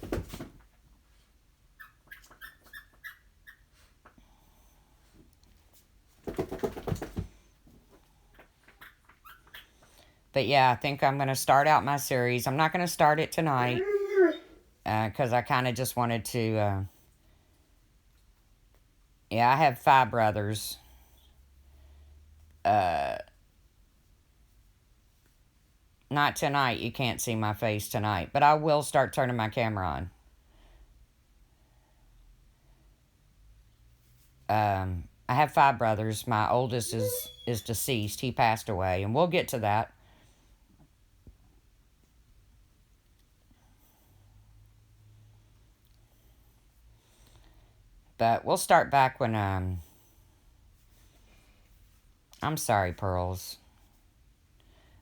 But yeah, I think I'm going to start out my series. I'm not going to start it tonight because I kind of just wanted to. Yeah, I have 5 brothers. Uh, Not tonight. You can't see my face tonight, but I will start turning my camera on. I have 5 brothers. My oldest is deceased. He passed away, and we'll get to that. But we'll start back when I'm sorry, Pearls.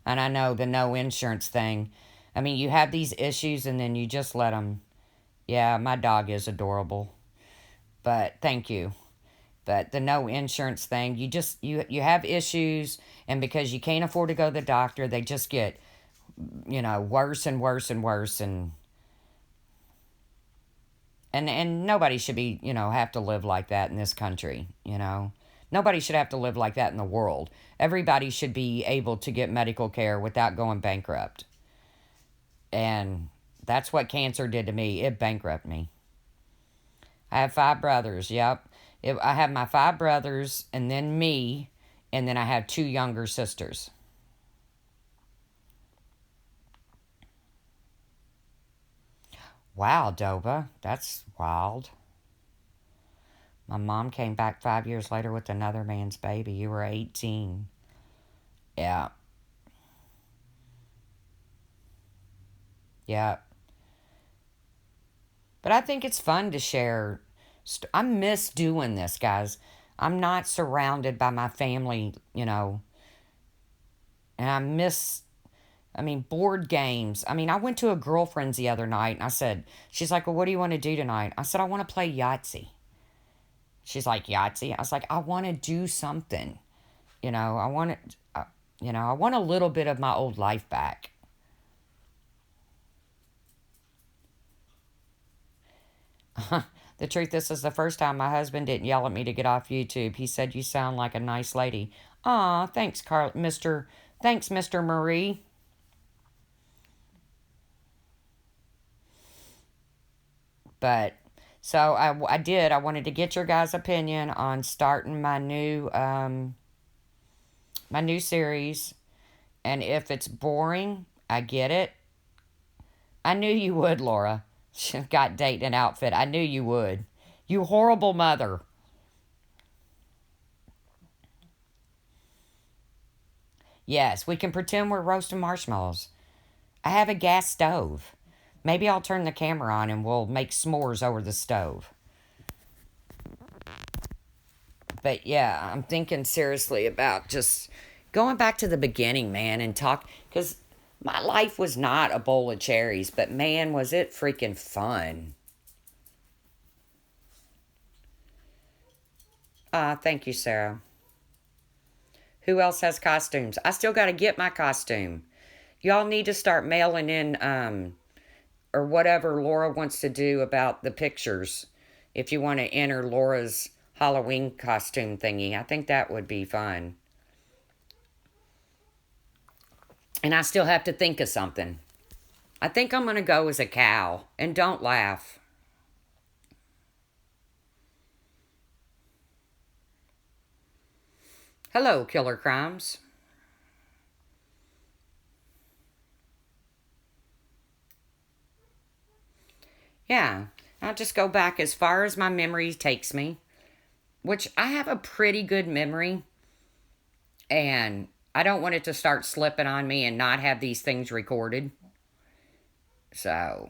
And I know the no insurance thing. I mean, you have these issues and then you just let them. Yeah, my dog is adorable. But thank you. But the no insurance thing, you have issues and because you can't afford to go to the doctor, they just get, worse and worse and worse and nobody should be, have to live like that in this country. Nobody should have to live like that in the world. Everybody should be able to get medical care without going bankrupt. And that's what cancer did to me. It bankrupted me. I have 5 brothers. Yep. I have my 5 brothers and then me, and then I have 2 younger sisters. Wow, Doba. That's wild. My mom came back 5 years later with another man's baby. You were 18. Yeah. Yeah. But I think it's fun to share. I miss doing this, guys. I'm not surrounded by my family. And board games. I went to a girlfriend's the other night and I said, she's like, well, what do you want to do tonight? I said, I want to play Yahtzee. She's like, Yahtzee? I was like, I want to do something. I want to, I want a little bit of my old life back. The truth is, this is the first time my husband didn't yell at me to get off YouTube. He said, you sound like a nice lady. Aw, thanks, Thanks, Mr. Marie. But so I did. I wanted to get your guys' opinion on starting my new series. And if it's boring, I get it. I knew you would, Laura. She got dating an outfit. I knew you would. You horrible mother. Yes, we can pretend we're roasting marshmallows. I have a gas stove. Maybe I'll turn the camera on and we'll make s'mores over the stove. But yeah, I'm thinking seriously about just going back to the beginning, man, and talk. Because my life was not a bowl of cherries, but man, was it freaking fun. Thank you, Sarah. Who else has costumes? I still got to get my costume. Y'all need to start mailing in, or whatever Laura wants to do about the pictures. If you want to enter Laura's Halloween costume thingy, I think that would be fun. And I still have to think of something. I think I'm going to go as a cow. And don't laugh. Hello, Killer Crimes. Yeah, I'll just go back as far as my memory takes me, which I have a pretty good memory. And I don't want it to start slipping on me and not have these things recorded. So,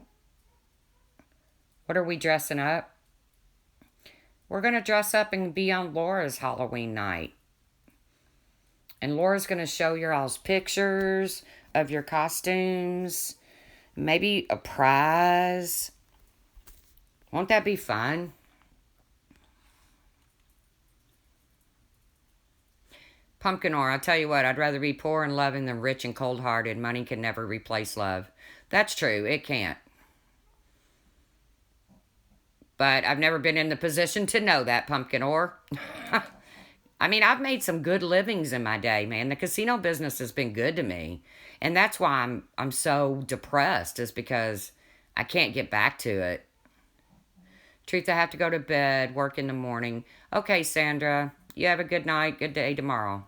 what are we dressing up? We're going to dress up and be on Laura's Halloween night. And Laura's going to show you all's pictures of your costumes. Maybe a prize. Won't that be fun? Pumpkin Ore, I'll tell you what, I'd rather be poor and loving than rich and cold-hearted. Money can never replace love. That's true, it can't. But I've never been in the position to know that, Pumpkin Ore. I mean, I've made some good livings in my day, man. The casino business has been good to me. And that's why I'm so depressed, is because I can't get back to it. Truth, I have to go to bed, work in the morning. Okay, Sandra, you have a good night, good day tomorrow.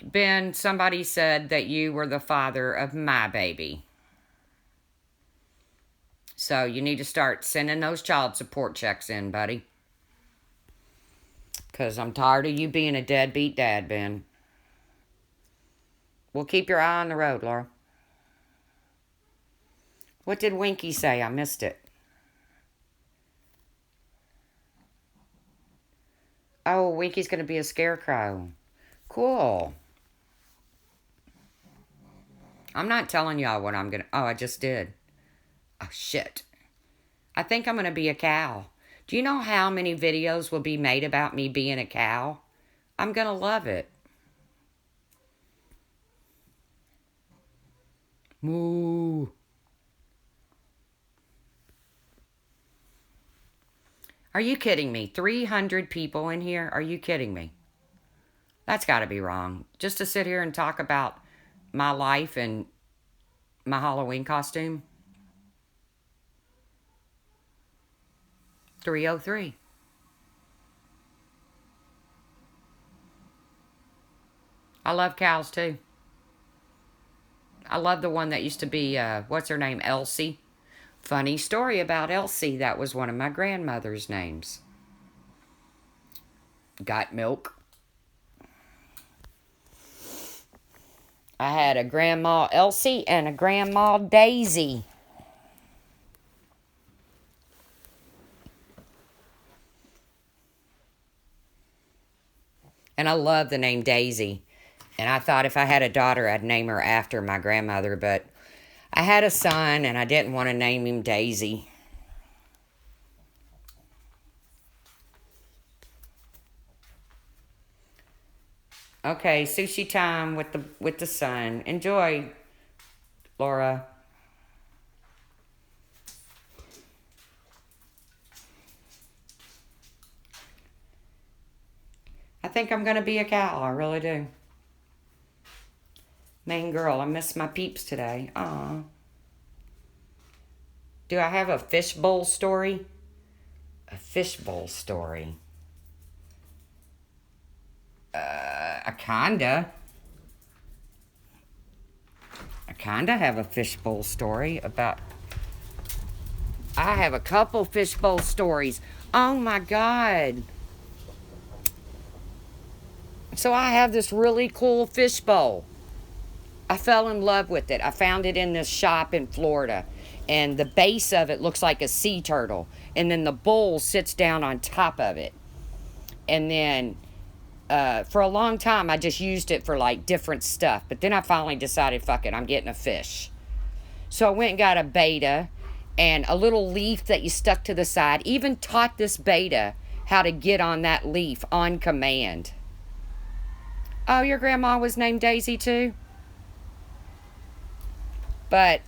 Ben, somebody said that you were the father of my baby. So you need to start sending those child support checks in, buddy. Because I'm tired of you being a deadbeat dad, Ben. We'll keep your eye on the road, Laura. What did Winky say? I missed it. Oh, Winky's going to be a scarecrow. Cool. I'm not telling y'all what I'm going to... Oh, I just did. Oh, shit. I think I'm going to be a cow. Do you know how many videos will be made about me being a cow? I'm going to love it. Moo. Are you kidding me? 300 people in here? Are you kidding me? That's got to be wrong. Just to sit here and talk about my life and my Halloween costume. 303. I love cows too. I love the one that used to be, what's her name? Elsie. Funny story about Elsie. That was one of my grandmother's names. Got milk. I had a Grandma Elsie and a Grandma Daisy. And I love the name Daisy. And I thought if I had a daughter, I'd name her after my grandmother. But I had a son, and I didn't want to name him Daisy. Okay, sushi time with the sun. Enjoy, Laura. I think I'm going to be a cow. I really do. Main girl, I miss my peeps today. Aw. Do I have a fishbowl story? A fishbowl story. I kinda have a fishbowl story about... I have a couple fishbowl stories. Oh my God. So I have this really cool fishbowl. I fell in love with it. I found it in this shop in Florida. And the base of it looks like a sea turtle. And then the bowl sits down on top of it. And then for a long time, I just used it for like different stuff. But then I finally decided, fuck it, I'm getting a fish. So I went and got a betta and a little leaf that you stuck to the side. Even taught this betta how to get on that leaf on command. Oh, your grandma was named Daisy too? But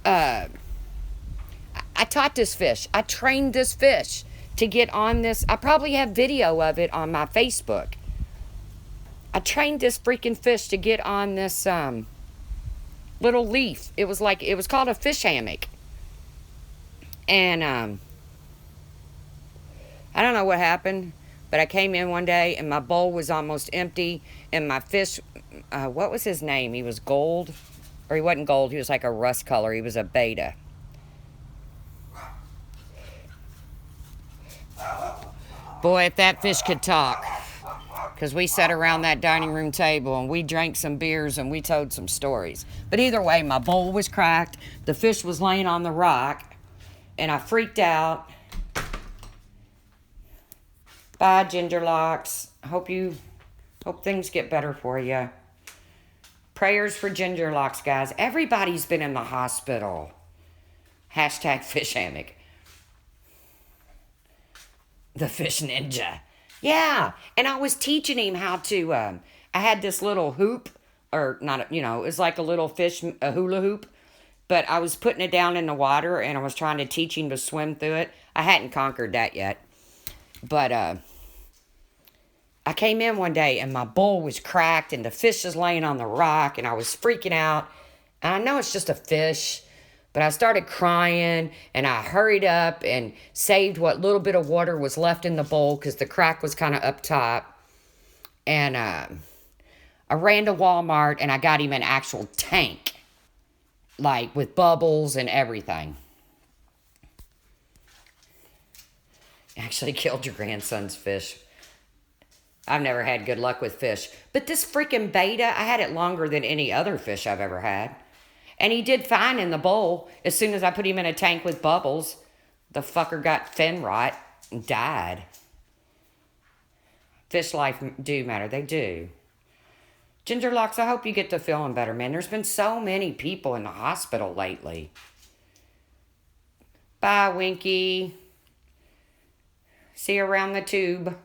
I taught this fish. I trained this fish to get on this. I probably have video of it on my Facebook. I trained this freaking fish to get on this little leaf. It was called a fish hammock. And I don't know what happened, but I came in one day and my bowl was almost empty, and my fish, what was his name? He was gold, or he wasn't gold. He was like a rust color. He was a betta. Boy, if that fish could talk. Because we sat around that dining room table and we drank some beers and we told some stories. But either way, my bowl was cracked. The fish was laying on the rock. And I freaked out. Bye, Ginger Locks. Hope things get better for you. Prayers for Ginger Locks, guys. Everybody's been in the hospital. Hashtag fish hammock. The fish ninja. Yeah. And I was teaching him how to, I had this little hoop, or not, it was like a little fish, a hula hoop. But I was putting it down in the water and I was trying to teach him to swim through it. I hadn't conquered that yet. But I came in one day and my bowl was cracked and the fish was laying on the rock and I was freaking out. And I know it's just a fish, but I started crying and I hurried up and saved what little bit of water was left in the bowl because the crack was kind of up top. And I ran to Walmart and I got him an actual tank, like with bubbles and everything. Actually killed your grandson's fish. I've never had good luck with fish. But this freaking beta, I had it longer than any other fish I've ever had. And he did fine in the bowl. As soon as I put him in a tank with bubbles, the fucker got fin rot and died. Fish life do matter. They do. Ginger Locks, I hope you get to feeling better, man. There's been so many people in the hospital lately. Bye, Winky. See you around the tube.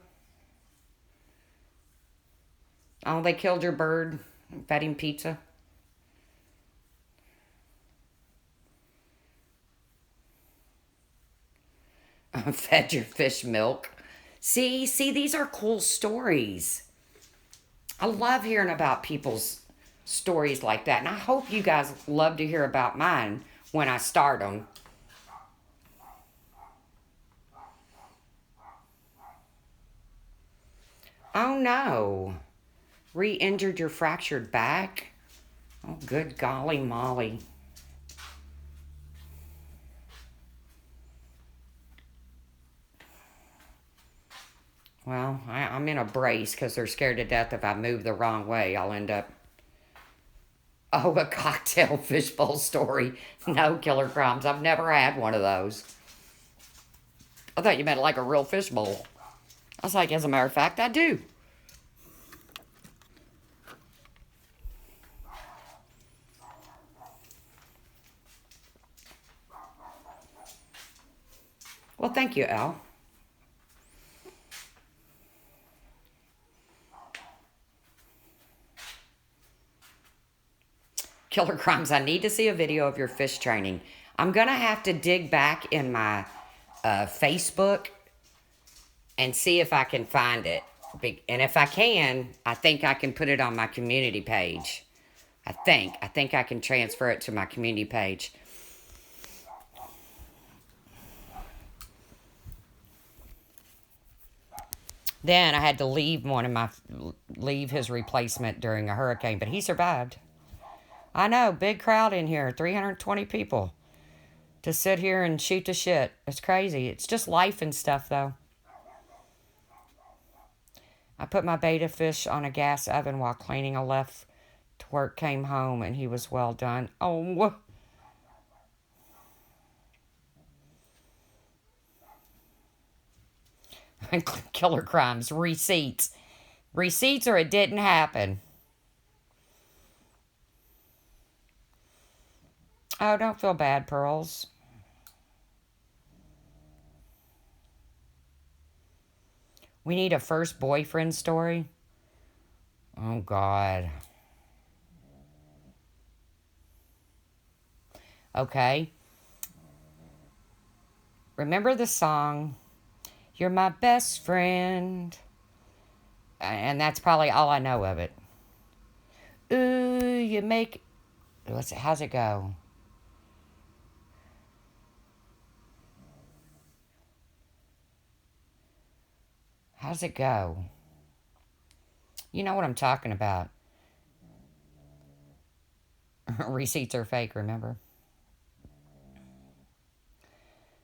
Oh, they killed your bird. Fed him pizza. Fed your fish milk. See, these are cool stories. I love hearing about people's stories like that. And I hope you guys love to hear about mine when I start them. Oh, no. Re-injured your fractured back? Oh, good golly molly. Well, I'm in a brace because they're scared to death if I move the wrong way, I'll end up... Oh, a cocktail fishbowl story. No, Killer Crimes. I've never had one of those. I thought you meant like a real fishbowl. I was like, as a matter of fact, I do. Well, thank you, Al. Killer Crimes, I need to see a video of your fish training. I'm going to have to dig back in my Facebook and see if I can find it. And if I can, I think I can put it on my community page. I think I can transfer it to my community page. Then I had to leave his replacement during a hurricane, but he survived. I know, big crowd in here, 320 people to sit here and shoot the shit. It's crazy. It's just life and stuff, though. I put my beta fish on a gas oven while cleaning. I left to work, came home, and he was well done. Oh, Killer Crimes, receipts. Receipts or it didn't happen. Oh, don't feel bad, Pearls. We need a first boyfriend story. Oh, God. Okay. Remember the song, You're My Best Friend? And that's probably all I know of it. Ooh, you make... How's it go? How's it go? You know what I'm talking about. Receipts are fake, remember?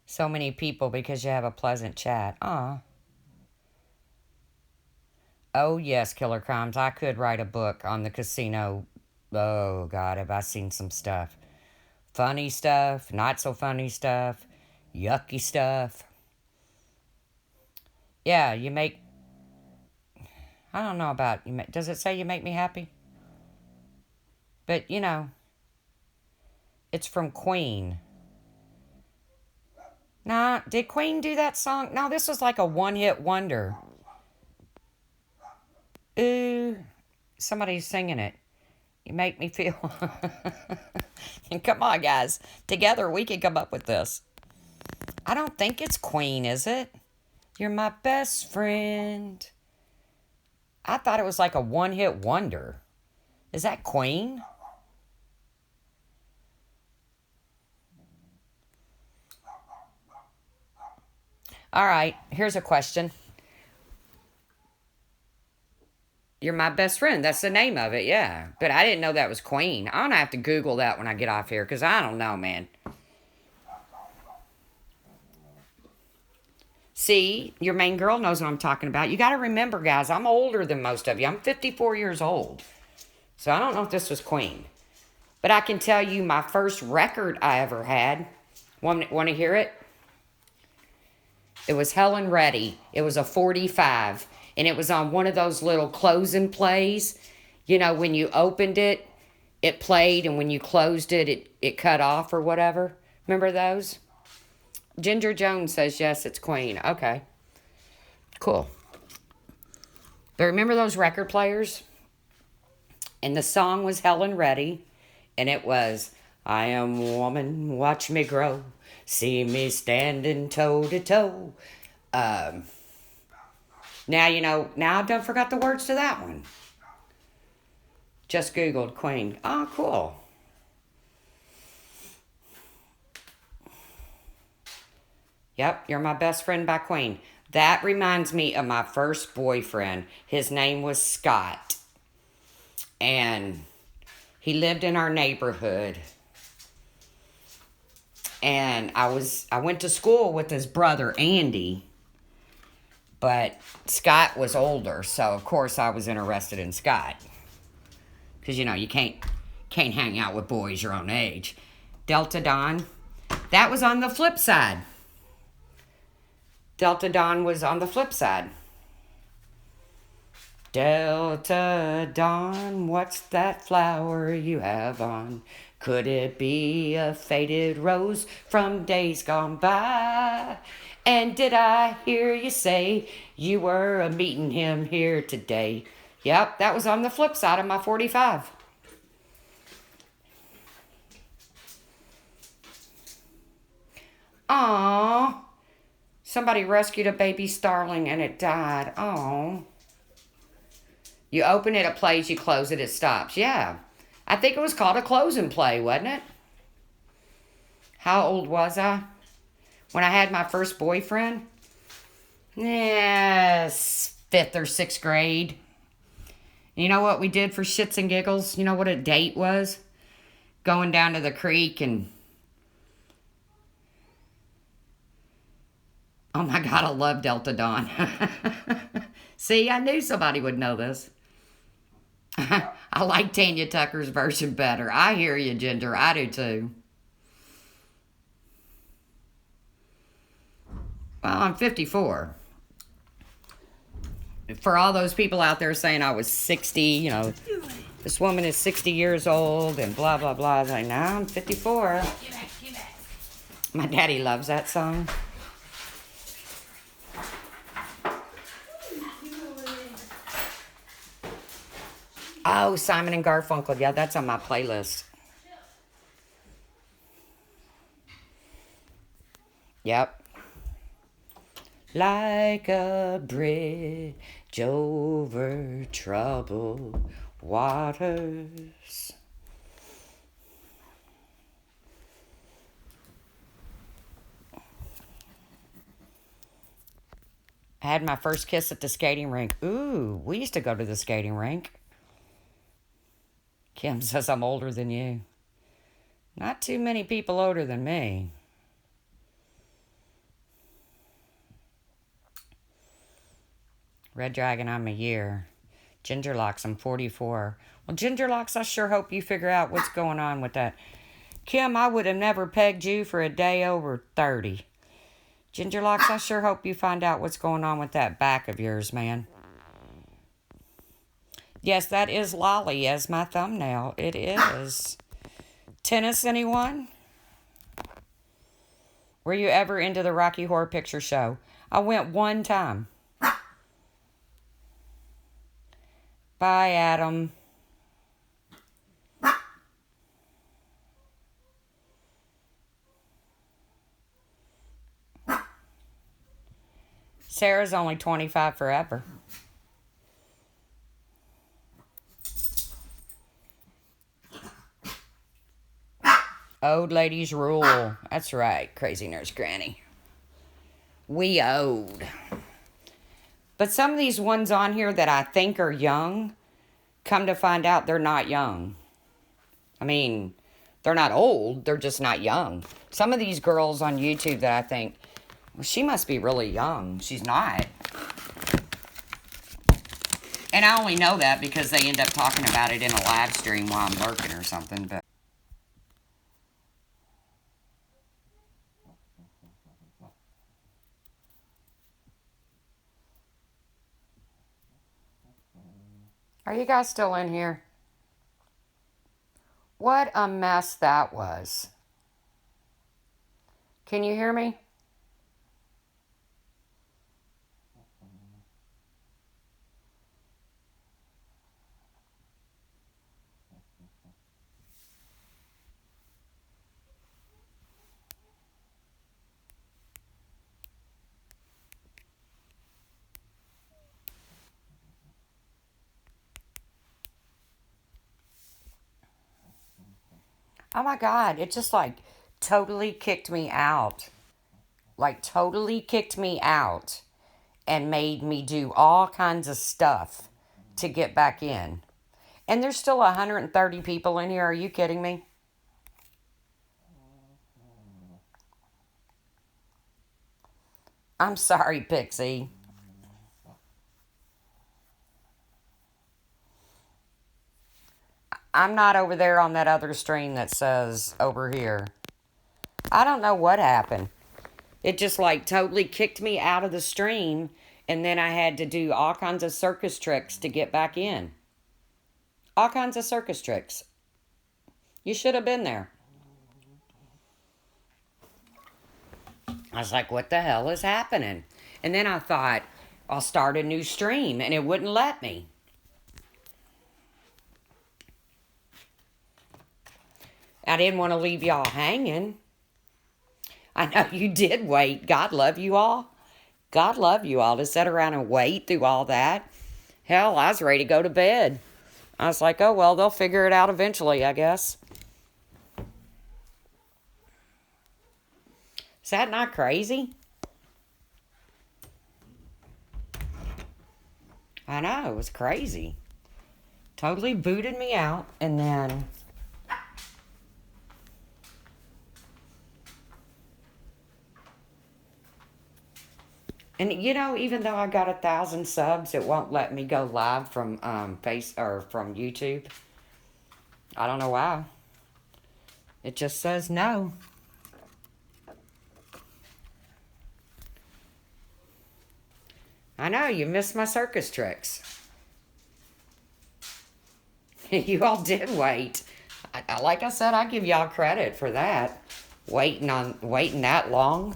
So many people because you have a pleasant chat. Aw. Oh, yes, Killer Crimes. I could write a book on the casino. Oh, God, have I seen some stuff. Funny stuff, not so funny stuff, yucky stuff. Yeah, you make. I don't know about you. Does it say you make me happy? But it's from Queen. Nah, did Queen do that song? No, this was like a one-hit wonder. Ooh, somebody's singing it. You make me feel. Come on, guys. Together we can come up with this. I don't think it's Queen, is it? You're my best friend. I thought it was like a one-hit wonder. Is that Queen? All right, here's a question. You're my best friend. That's the name of it, yeah. But I didn't know that was Queen. I'm going to have to Google that when I get off here because I don't know, man. See, your main girl knows what I'm talking about. You got to remember, guys, I'm older than most of you. I'm 54 years old. So I don't know if this was Queen. But I can tell you my first record I ever had. Want to hear it? It was Helen Reddy. It was a 45. And it was on one of those little close and plays. When you opened it, it played. And when you closed it, it cut off or whatever. Remember those? Ginger Jones says, yes, it's Queen. Okay. Cool. But remember those record players? And the song was Helen Reddy. And it was, I am woman, watch me grow. See me standing toe to toe. Now I don't forgot the words to that one. Just Googled Queen. Oh, cool. Yep, You're My Best Friend by Queen. That reminds me of my first boyfriend. His name was Scott. And he lived in our neighborhood. And I went to school with his brother, Andy. But Scott was older, so of course I was interested in Scott. Because, you can't hang out with boys your own age. Delta Dawn, that was on the flip side. Delta Dawn was on the flip side. Delta Dawn, what's that flower you have on? Could it be a faded rose from days gone by? And did I hear you say you were a meeting him here today? Yep, that was on the flip side of my 45. Aww. Somebody rescued a baby starling and it died. Aww. You open it, it plays. You close it, it stops. Yeah. I think it was called a close and play, wasn't it? How old was I? When I had my first boyfriend? Yes, 5th or 6th grade. You know what we did for shits and giggles? You know what a date was? Going down to the creek and... Oh my God, I love Delta Dawn. See, I knew somebody would know this. I like Tanya Tucker's version better. I hear you, Ginger. I do too. Well, I'm 54. For all those people out there saying I was 60, this woman is 60 years old and blah, blah, blah. I was like, no, I'm 54. Get back. My daddy loves that song. Oh, Simon and Garfunkel. Yeah, that's on my playlist. Yep. Like a bridge over troubled waters. I had my first kiss at the skating rink. Ooh, we used to go to the skating rink. Kim says I'm older than you. Not too many people older than me. Red Dragon, I'm a year. Gingerlocks, I'm 44. Well, Gingerlocks, I sure hope you figure out what's going on with that. Kim, I would have never pegged you for a day over 30. Gingerlocks, I sure hope you find out what's going on with that back of yours, man. Yes, that is Lolly as my thumbnail. It is. Tennis, anyone? Were you ever into the Rocky Horror Picture Show? I went one time. Bye, Adam. Sarah's only 25 forever. Old ladies rule. That's right, crazy nurse granny. We owed. But some of these ones on here that I think are young, come to find out they're not young. I mean, they're not old, they're just not young. Some of these girls on YouTube that I think, well, she must be really young. She's not. And I only know that because they end up talking about it in a live stream while I'm lurking or something. But are you guys still in here? What a mess that was. Can you hear me? Oh my God, it just like totally kicked me out. Like totally kicked me out and made me do all kinds of stuff to get back in. And there's still 130 people in here. Are you kidding me? I'm sorry, Pixie. I'm not over there on that other stream that says over here. I don't know what happened. It just like totally kicked me out of the stream, and then I had to do all kinds of circus tricks to get back in. All kinds of circus tricks. You should have been there. I was like, what the hell is happening? And then I thought, I'll start a new stream, and it wouldn't let me. I didn't want to leave y'all hanging. I know you did wait. God love you all. God love you all to sit around and wait through all that. Hell, I was ready to go to bed. I was like, oh, well, they'll figure it out eventually, I guess. Is that not crazy? I know, it was crazy. Totally booted me out, and then... And you know, even though I got 1,000 subs, it won't let me go live from from YouTube. I don't know why. It just says no. I know, you missed my circus tricks. You all did wait. Like I said, I give y'all credit for that. Waiting that long.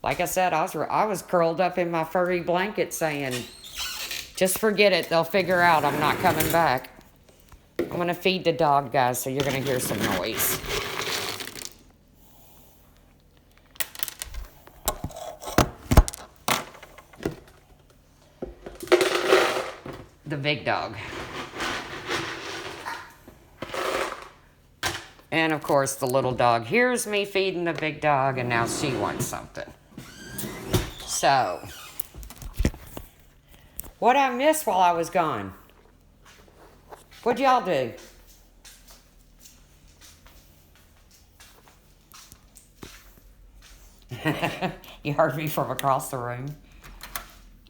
Like I said, I was curled up in my furry blanket saying, just forget it. They'll figure out I'm not coming back. I'm going to feed the dog, guys, so you're going to hear some noise. The big dog. And, of course, the little dog hears me feeding the big dog, and now she wants something. So, what I missed while I was gone? What'd y'all do? You heard me from across the room.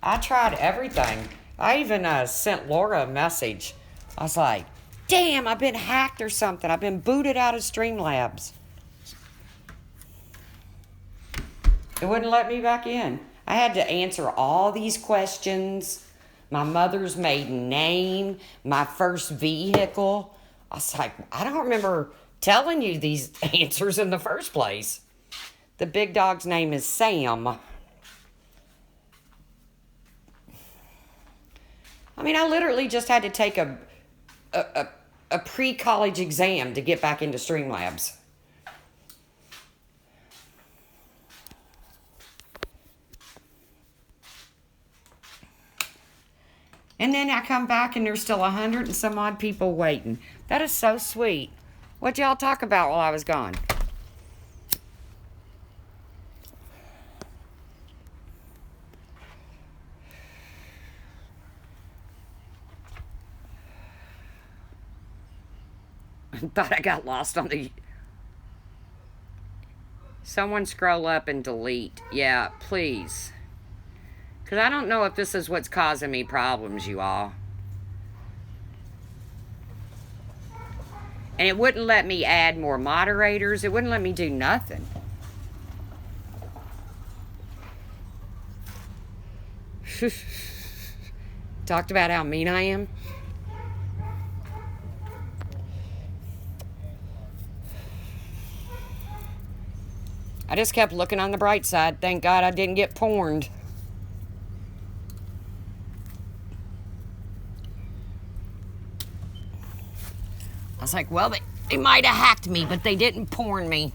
I tried everything. I even sent Laura a message. I was like, damn, I've been hacked or something. I've been booted out of Streamlabs. It wouldn't let me back in. I had to answer all these questions. My mother's maiden name, my first vehicle. I was like, I don't remember telling you these answers in the first place. The big dog's name is Sam. I mean, I literally just had to take a pre-college exam to get back into Streamlabs. And then I come back and there's still 100 and some odd people waiting. That is so sweet. What'd y'all talk about while I was gone? Thought I got lost on the... Someone scroll up and delete. Yeah, please. Because I don't know if this is what's causing me problems, you all. And it wouldn't let me add more moderators. It wouldn't let me do nothing. Talked about how mean I am. I just kept looking on the bright side. Thank God I didn't get porned. I was like, well, they might have hacked me, but they didn't porn me.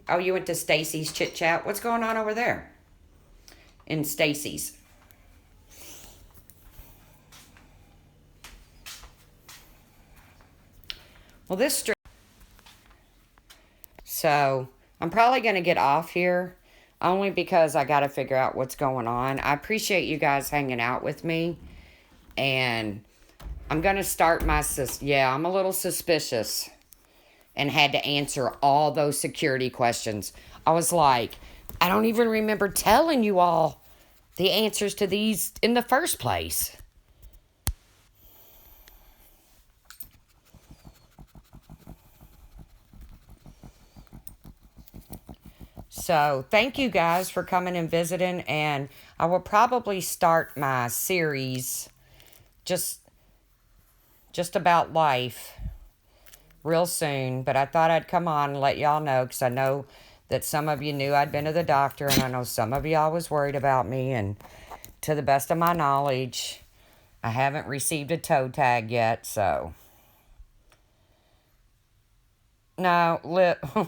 Oh, you went to Stacy's Chit Chat? What's going on over there? In Stacy's. Well, so I'm probably going to get off here only because I got to figure out what's going on. I appreciate you guys hanging out with me. And I'm going to start my... Yeah, I'm a little suspicious. And had to answer all those security questions. I was like, I don't even remember telling you all the answers to these in the first place. So, thank you guys for coming and visiting, and I will probably start my series just about life real soon, but I thought I'd come on and let y'all know, because I know that some of you knew I'd been to the doctor, and I know some of y'all was worried about me, and to the best of my knowledge, I haven't received a toe tag yet, so... No,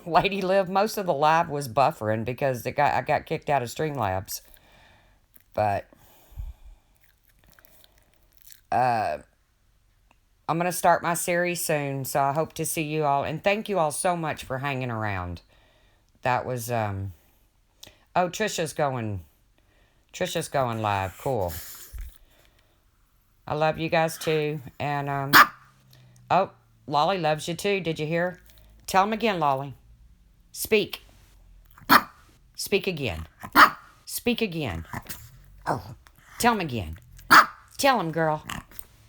Lady Liv, most of the live was buffering because I got kicked out of Streamlabs. But I'm going to start my series soon, so I hope to see you all. And thank you all so much for hanging around. That was, oh, Trisha's going live. Cool. I love you guys too. And, oh, Lolly loves you too. Did you hear? Tell him again, Lolly. Speak. Speak again. Speak again. Oh, tell him again. Tell him, girl.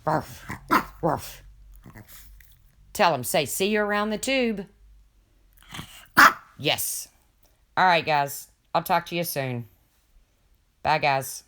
Ruff. Ruff. Tell him, say, see you around the tube. Yes. All right, guys. I'll talk to you soon. Bye, guys.